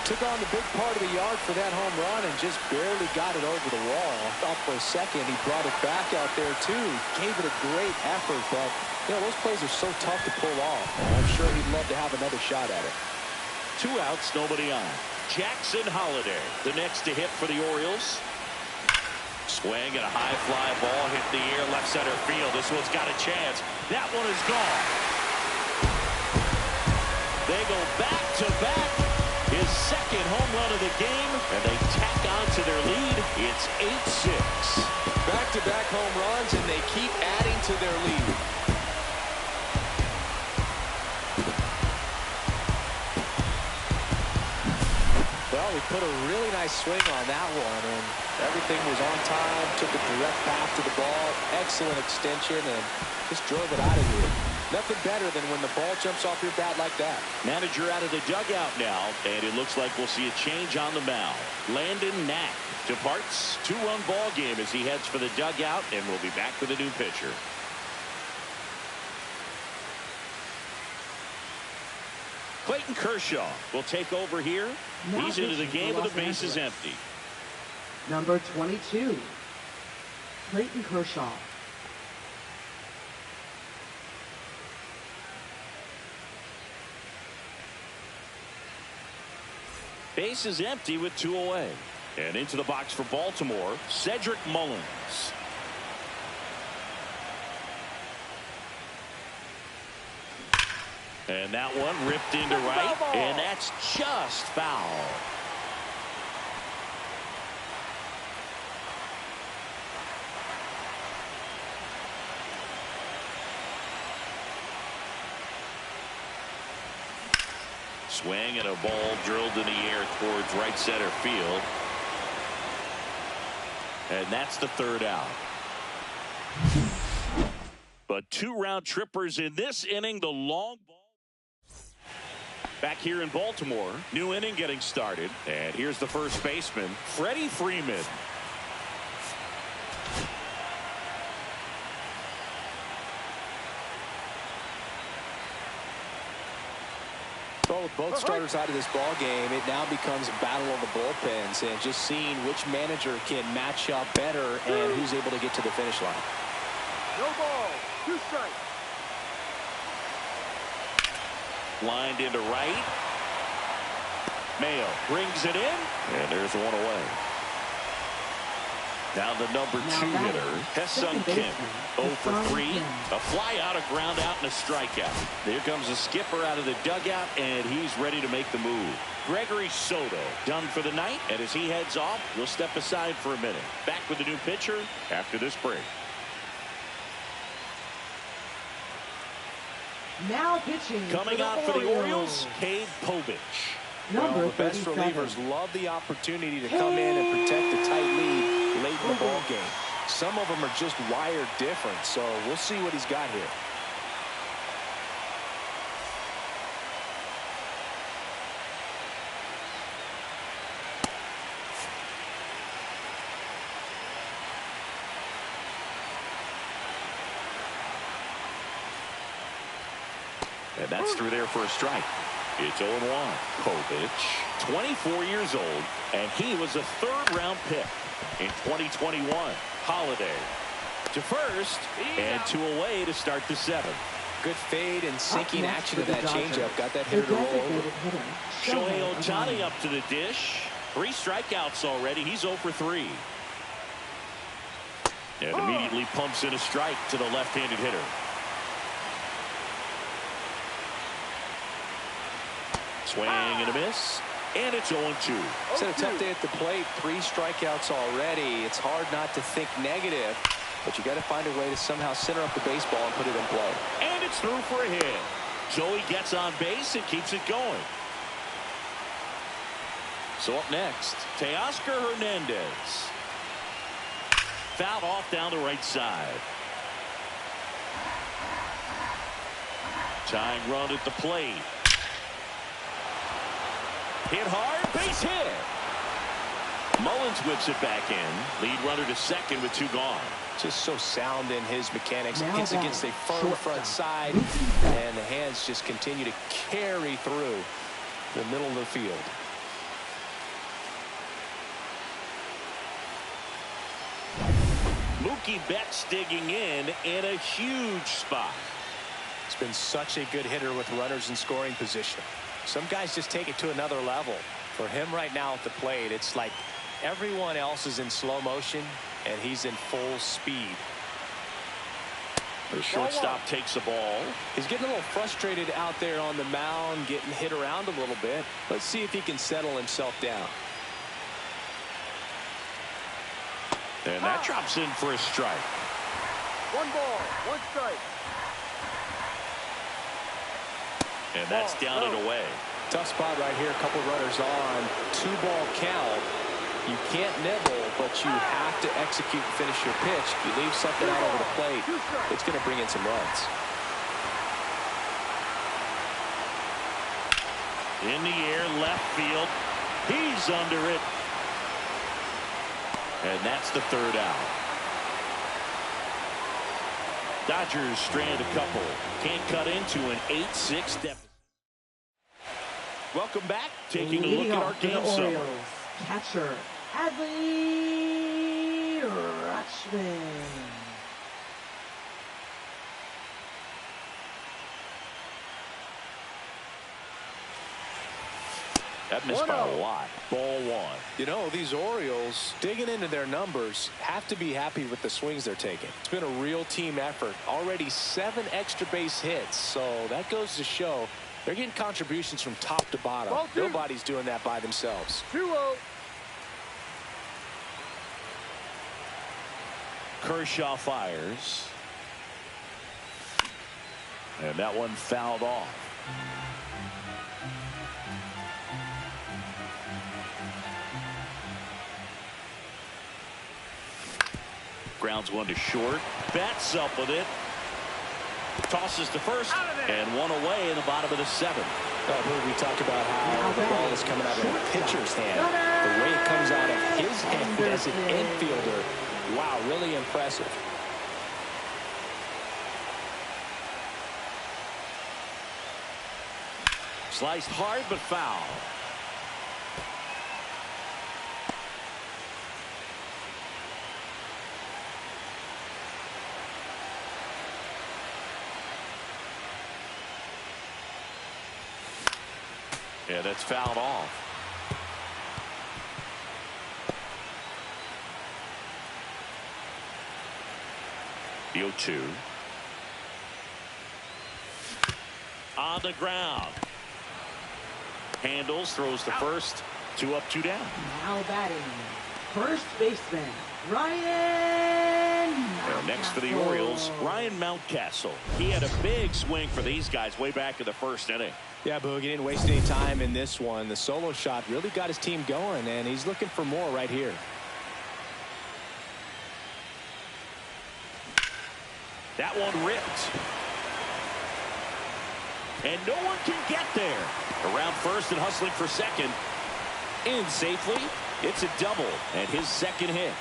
Speaker 5: Took on the big part of the yard for that home run and just barely got it over the wall. I thought for a second he brought it back out there too. Gave it a great effort, but you know, those plays are so tough to pull off. I'm sure he'd love to have another shot at it.
Speaker 1: 2 outs, nobody on. Jackson Holiday, the next to hit for the Orioles. Swing and a high fly ball hit the air left center field. This one's got a chance. That one is gone. They go back to back. His second home run of the game, and they tack on to their lead. It's 8-6.
Speaker 5: Back-to-back home runs, and they keep adding to their lead. Well, he put a really nice swing on that one, and everything was on time. Took a direct path to the ball. Excellent extension, and just drove it out of here. Nothing better than when the ball jumps off your bat like that.
Speaker 1: Manager out of the dugout now, and it looks like we'll see a change on the mound. Landon Knack departs. 2-run ball game as he heads for the dugout, and we'll be back with a new pitcher. Clayton Kershaw will take over here. He's into the game with the bases empty.
Speaker 3: Number 22, Clayton Kershaw.
Speaker 1: Base is empty with 2 away. And into the box for Baltimore, Cedric Mullins. And that one ripped into right, and that's just foul. Swing and a ball drilled in the air towards right center field. And that's the 3rd out. But 2 round trippers in this inning. The long ball. Back here in Baltimore. New inning getting started. And here's the first baseman, Freddie Freeman.
Speaker 5: Well, with both starters out of this ball game, it now becomes a battle of the bullpens and just seeing which manager can match up better and who's able to get to the finish line.
Speaker 4: No ball. 2 strikes.
Speaker 1: Lined into right. Mayo brings it in, and there's 1 away. Now the number 2 hitter, Hesung Kim, 0 for 3. A fly out, a ground out, and a strikeout. Here comes the skipper out of the dugout, and he's ready to make the move. Gregory Soto done for the night, and as he heads off, we'll step aside for a minute. Back with the new pitcher after this break.
Speaker 3: Now pitching.
Speaker 1: Coming out for the Orioles, Cade Povich.
Speaker 5: Well, the best relievers love the opportunity to come in and protect the tight lead late in the ball game. Some of them are just wired different, so we'll see what he's got here.
Speaker 1: And that's through there for a strike. It's 0-1. Povich, 24 years old, and he was a 3rd-round pick in 2021. Holiday to first, and 2 away to start the 7th.
Speaker 5: Good fade and sinking action of that changeup. Got that hitter to roll over.
Speaker 1: Shohei Ohtani up to the dish. 3 strikeouts already. He's 0 for 3. And immediately pumps in a strike to the left-handed hitter. Swing and a miss, and it's 0-2.
Speaker 5: It's a tough day at the plate. 3 strikeouts already. It's hard not to think negative, but you got to find a way to somehow center up the baseball and put it in play.
Speaker 1: And it's through for a hit. Joey gets on base and keeps it going. So up next, Teoscar Hernandez. Fouled off down the right side. Tying run at the plate. Hit hard, base hit. Mullins whips it back in. Lead runner to second with 2 gone.
Speaker 5: Just so sound in his mechanics. Hits against a firm front side, and the hands just continue to carry through the middle of the field.
Speaker 1: Mookie Betts digging in a huge spot.
Speaker 5: It's been such a good hitter with runners in scoring position. Some guys just take it to another level. For him right now at the plate, it's like everyone else is in slow motion and he's in full speed.
Speaker 1: The shortstop takes a ball.
Speaker 5: He's getting a little frustrated out there on the mound, getting hit around a little bit. Let's see if he can settle himself down.
Speaker 1: And that drops in for a strike.
Speaker 4: 1 ball, 1 strike.
Speaker 1: And that's down and away.
Speaker 5: Tough spot right here. A couple runners on. 2-ball count. You can't nibble, but you have to execute and finish your pitch. If you leave something out over the plate, it's going to bring in some runs.
Speaker 1: In the air, left field. He's under it. And that's the 3rd out. Dodgers strand a couple. Can't cut into an 8-6 deficit. Welcome back. Taking a look at our game summary.
Speaker 3: Catcher Adley Rutschman.
Speaker 1: That missed by a lot. Ball 1.
Speaker 5: You know, these Orioles, digging into their numbers, have to be happy with the swings they're taking. It's been a real team effort. Already 7 extra base hits, so that goes to show they're getting contributions from top to bottom. Nobody's doing that by themselves.
Speaker 4: 2-0.
Speaker 1: Kershaw fires. And that one fouled off. Grounds one to short. Betts up with it. Tosses to first. And one away in the bottom of the 7th.
Speaker 5: We talk about how the ball is coming out of a pitcher's hand. The way it comes out of his hand as an infielder. Wow, really impressive.
Speaker 1: Sliced hard but foul. Yeah, that's fouled off. The 0-2. On the ground. Handles, throws to first. 2 up, 2 down.
Speaker 3: Now batting, first baseman, Ryan Mountcastle.
Speaker 1: And next for the Orioles, Ryan Mountcastle. He had a big swing for these guys way back in the 1st inning.
Speaker 5: Yeah, Boog, he didn't waste any time in this one. The solo shot really got his team going, and he's looking for more right here.
Speaker 1: That one ripped. And no one can get there. Around first and hustling for second. In safely. It's a double and his 2nd hit.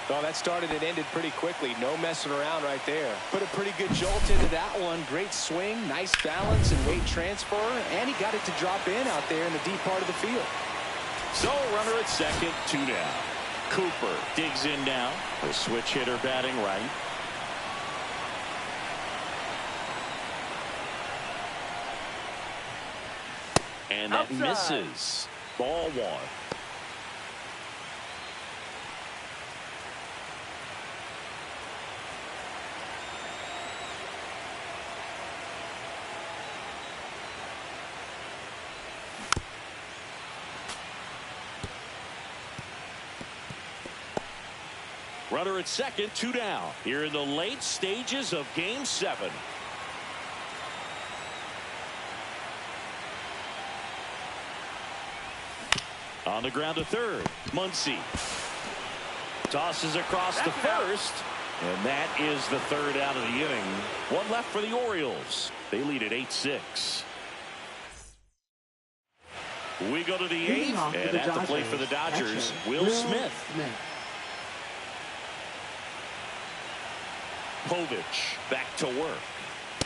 Speaker 5: Well, that started and ended pretty quickly. No messing around right there. Put a pretty good jolt into that one. Great swing, nice balance and weight transfer. And he got it to drop in out there in the deep part of the field.
Speaker 1: So runner at second, 2 down. Cooper digs in now. The switch hitter batting right. And that misses. Ball 1. Runner at second, 2 down. Here in the late stages of Game 7. On the ground to third. Muncy tosses across to first. And that is the 3rd out of the inning. 1 left for the Orioles. They lead at 8-6. We go to the 8th. And at the plate for the Dodgers, Will Smith. Povich back to work.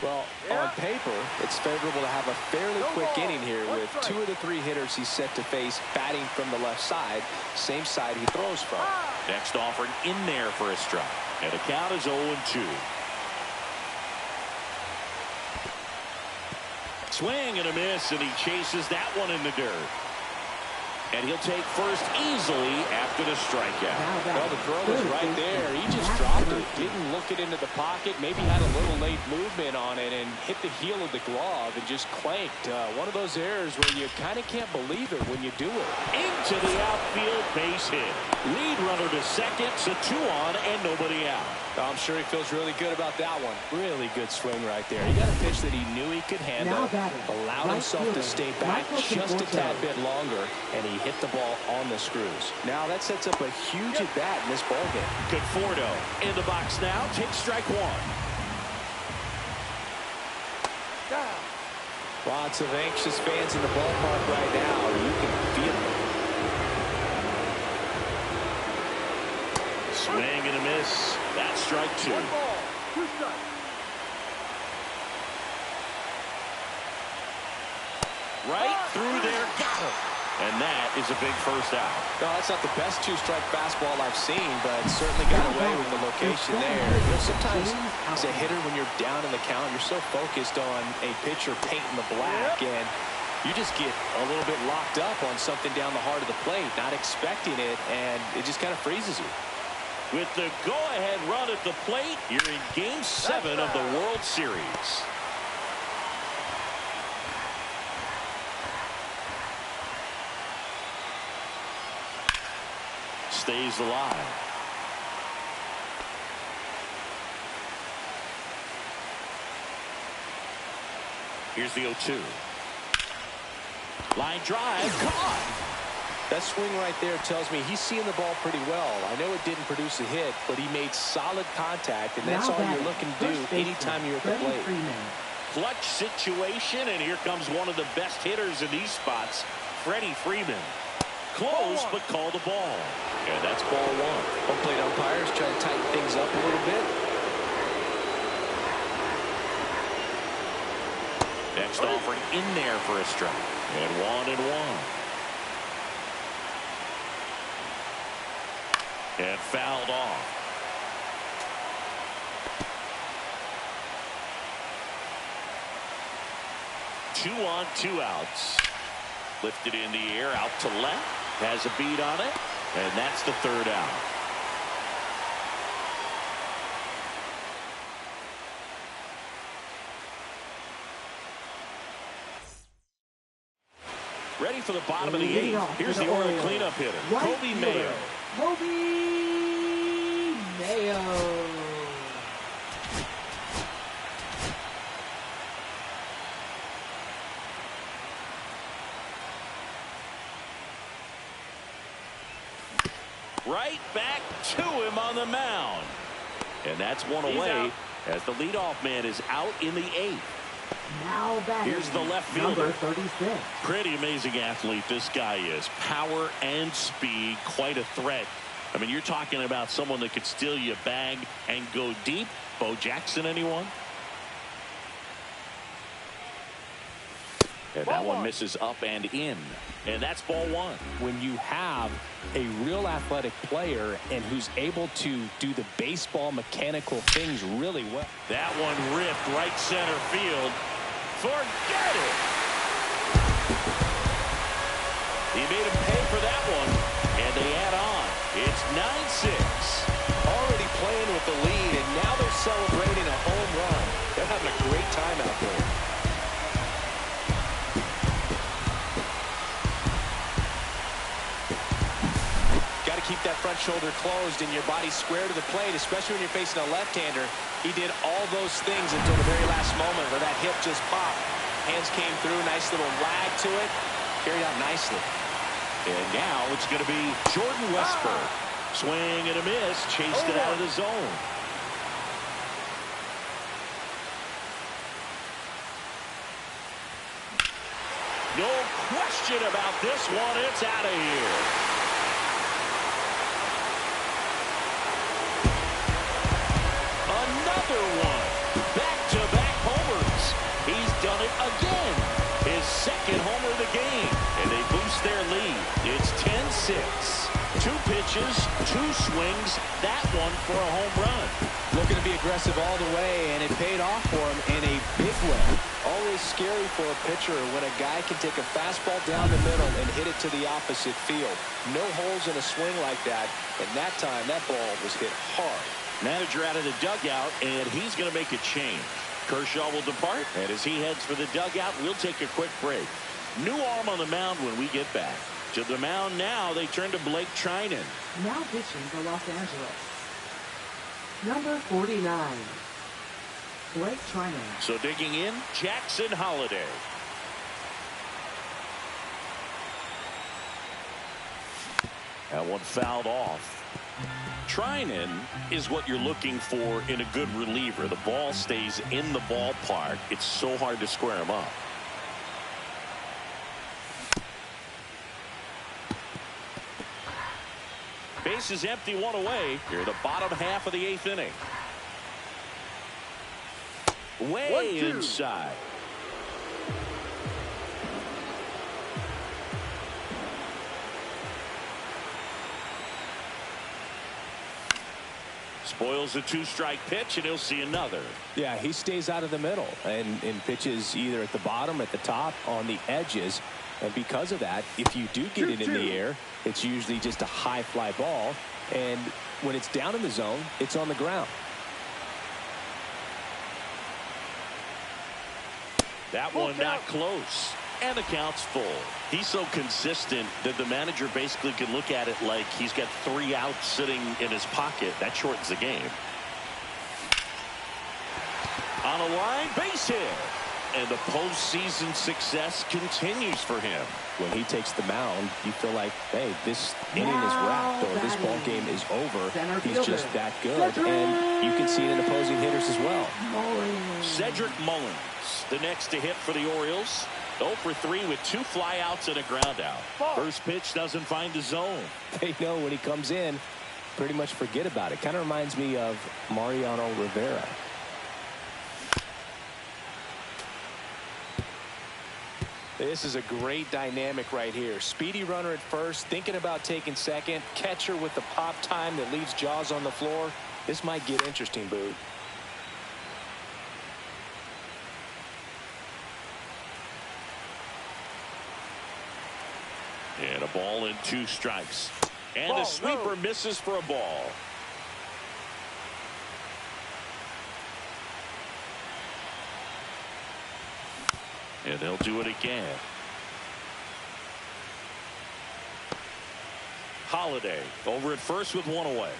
Speaker 5: Well, on paper, it's favorable to have a fairly quick inning here with 2 of the 3 hitters he's set to face batting from the left side, same side he throws from.
Speaker 1: Next offering in there for a strike. And the count is 0-2. Swing and a miss, and he chases that one in the dirt. And he'll take first easily after the strikeout.
Speaker 5: Well, the throw was right there. He just dropped it. Didn't look it into the pocket. Maybe had a little late movement on it and hit the heel of the glove and just clanked. One of those errors where you kind of can't believe it when you do it.
Speaker 1: Into the outfield, base hit. Lead runner to second, so 2 on and nobody out.
Speaker 5: I'm sure he feels really good about that one. Really good swing right there. He got a pitch that he knew he could handle, allowed himself to stay back just a tad bit longer, and he hit the ball on the screws. Now that sets up a huge at-bat in this ballgame.
Speaker 1: Conforto in the box now, takes strike 1.
Speaker 5: Lots of anxious fans in the ballpark right now. You can feel it.
Speaker 1: Swing and a miss. That's strike 2.
Speaker 4: 1 ball, 2 strikes.
Speaker 1: Right through there, got him. And that is a big first out.
Speaker 5: No, that's not the best 2-strike fastball I've seen, but certainly got away with the location there. You know, sometimes as a hitter, when you're down in the count, you're so focused on a pitcher painting the black, and you just get a little bit locked up on something down the heart of the plate, not expecting it, and it just kind of freezes you.
Speaker 1: With the go-ahead run at the plate, you're in Game 7 of the World Series. Stays alive. Here's the 0-2. Line drive, caught.
Speaker 5: That swing right there tells me he's seeing the ball pretty well. I know it didn't produce a hit, but he made solid contact, and that's all you're looking to do anytime you're at the plate.
Speaker 1: Clutch situation, and here comes one of the best hitters in these spots, Freddie Freeman. Close, but called the ball. And that's ball 1.
Speaker 5: Home plate umpires try to tighten things up a little bit.
Speaker 1: Next offering in there for a strike. And 1-1. And fouled off. Two on, 2 outs. Lifted in the air, out to left. Has a beat on it. And that's the 3rd out. Ready for the bottom of the 8th. Here's the Oriole cleanup hitter, Kobe Mayo.
Speaker 3: Kobe Mayo.
Speaker 1: Right back to him on the mound. And that's one away as the leadoff man is out in the 8th.
Speaker 3: Now batting.
Speaker 1: Here's the left fielder.
Speaker 3: Number 36.
Speaker 1: Pretty amazing athlete this guy is. Power and speed, quite a threat. I mean, you're talking about someone that could steal you a bag and go deep. Bo Jackson, anyone? And that one misses up and in. And that's ball 1.
Speaker 5: When you have a real athletic player and who's able to do the baseball mechanical things really well.
Speaker 1: That one ripped right center field. Forget it. He made him pay for that one. And they add on. It's 9-6.
Speaker 5: Already playing with the lead, and now they're celebrating a home run. They're having a great time out there. Keep that front shoulder closed and your body square to the plate, especially when you're facing a left-hander. He did all those things until the very last moment where that hip just popped. Hands came through, nice little lag to it, carried out nicely.
Speaker 1: And now it's going to be Jordan Westburg. Swing and a miss, chased it out of the zone. No question about this one, it's out of here. Another one. Back-to-back homers. He's done it again. His 2nd homer of the game. And they boost their lead. It's 10-6. 2 pitches, 2 swings, that one for a home run.
Speaker 5: Looking to be aggressive all the way, and it paid off for him in a big way. Always scary for a pitcher when a guy can take a fastball down the middle and hit it to the opposite field. No holes in a swing like that, and that time that ball was hit hard.
Speaker 1: Manager out of the dugout, and he's going to make a change. Kershaw will depart, and as he heads for the dugout, we'll take a quick break. New arm on the mound when we get back. To the mound now, they turn to Blake Trinan.
Speaker 3: Now pitching for Los Angeles, number 49, Blake Trinan.
Speaker 1: So digging in, Jackson Holliday. That one fouled off. Trinan is what you're looking for in a good reliever. The ball stays in the ballpark. It's so hard to square him up. Base is empty, 1 away. Here, the bottom half of the 8th inning. Way inside. Spoils a 2-strike pitch, and he'll see another.
Speaker 5: Yeah, he stays out of the middle and pitches either at the bottom, at the top, on the edges. And because of that, if you do get it in the air, it's usually just a high fly ball. And when it's down in the zone, it's on the ground.
Speaker 1: That one not close. And the count's full. He's so consistent that the manager basically can look at it like he's got 3 outs sitting in his pocket. That shortens the game. On a line, base hit. And the postseason success continues for him.
Speaker 5: When he takes the mound, you feel like, hey, this inning is wrapped, or this ball game is over. He's just that good. And you can see it in opposing hitters as well.
Speaker 1: Cedric Mullins, the next to hit for the Orioles. 0 for 3 with 2 flyouts and a ground out. First pitch doesn't find the zone.
Speaker 5: They know when he comes in, pretty much forget about it. Kind of reminds me of Mariano Rivera. This is a great dynamic right here. Speedy runner at first, thinking about taking second. Catcher with the pop time that leaves Jaws on the floor. This might get interesting, Boo.
Speaker 1: And a ball and 2 strikes. And the sweeper misses for a ball. And they'll do it again. Holliday over at first with 1 away.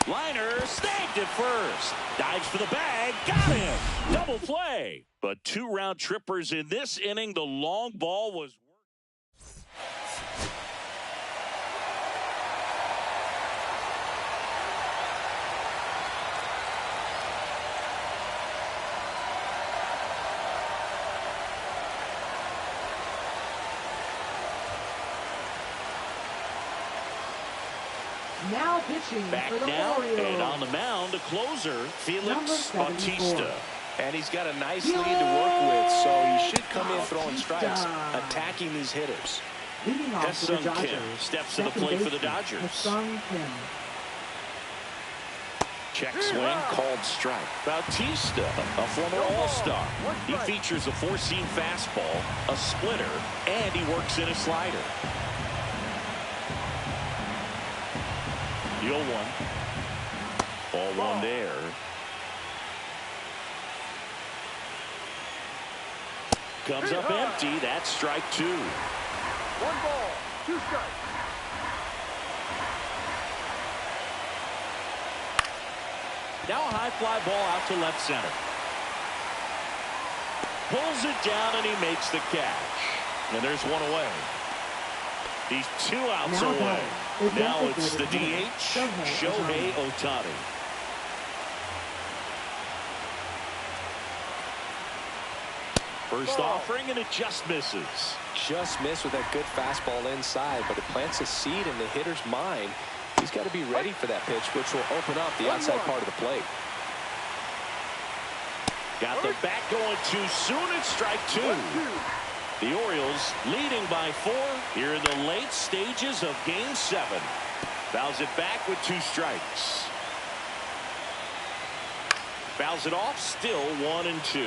Speaker 1: Liner snagged at first. Dives for the bag. Got him. Double play. But 2 round trippers in this inning. The long ball was.
Speaker 3: Now pitching
Speaker 1: Back
Speaker 3: for the
Speaker 1: now,
Speaker 3: Orioles.
Speaker 1: and on the mound, the closer, Felix Bautista.
Speaker 5: And he's got a nice lead to work with, so he should come in throwing strikes, attacking these hitters.
Speaker 3: Leading off for the
Speaker 1: Hesung Kim
Speaker 3: Dodgers.
Speaker 1: steps to the plate for the Dodgers.
Speaker 3: Hesung Kim.
Speaker 1: Check swing, called strike. Bautista, a former All-Star. He features a 4-seam fastball, a splitter, and he works in a slider. The 0-1. Ball 1 there. Comes up empty. That's strike 2.
Speaker 4: 1 ball, 2 strikes.
Speaker 1: Now a high fly ball out to left center. Pulls it down and he makes the catch. And there's 1 away. He's 2 outs away. Now it's the DH, Shohei Ohtani. First offering, and it just misses.
Speaker 5: Just missed with that good fastball inside, but it plants a seed in the hitter's mind. He's got to be ready for that pitch, which will open up the outside part of the plate.
Speaker 1: Got the bat going too soon. It's strike two. The Orioles leading by 4 here in the late stages of Game 7. Fouls it back with 2 strikes. Fouls it off, still 1-2.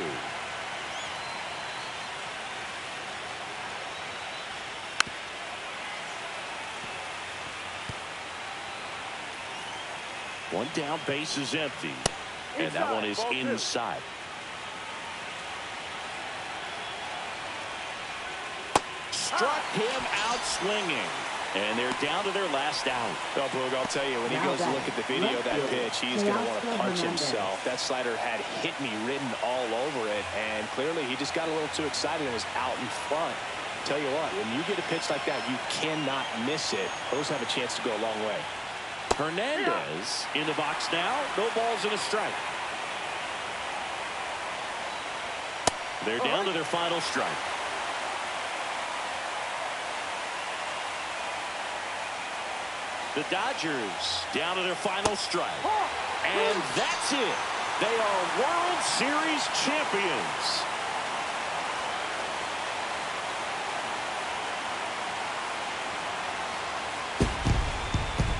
Speaker 1: One down, base is empty. And that one is inside. Struck him out swinging. And they're down to their last out.
Speaker 5: Well, Boog, I'll tell you, when he goes to look at the video of that pitch, he's going to want to punch himself. That slider had hit me written all over it, and clearly he just got a little too excited and was out in front. Tell you what, when you get a pitch like that, you cannot miss it. Those have a chance to go a long way.
Speaker 1: Hernandez in the box now. No balls and a strike. They're down to their final strike. The Dodgers down to their final strike. And that's it. They are World Series champions.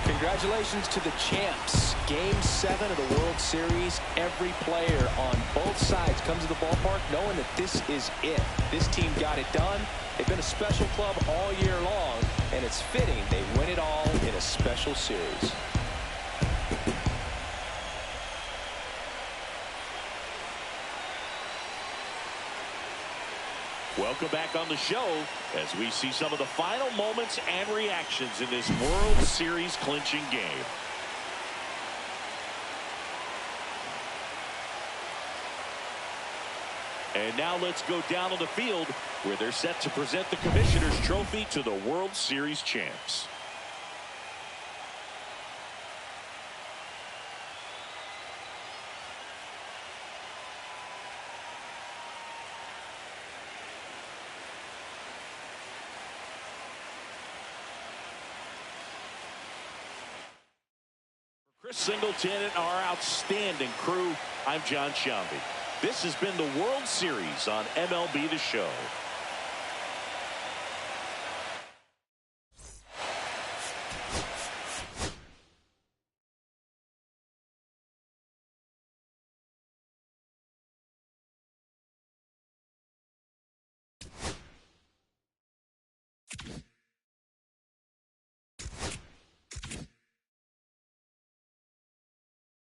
Speaker 5: Congratulations to the champs. Game 7 of the World Series. Every player on both sides comes to the ballpark knowing that this is it. This team got it done. They've been a special club all year long, and it's fitting they win it all in a special series.
Speaker 1: Welcome back on the show as we see some of the final moments and reactions in this World Series clinching game. And now let's go down on the field where they're set to present the Commissioner's Trophy to the World Series champs. Chris Singleton and our outstanding crew, I'm John Sciambi. This has been the World Series on MLB The Show.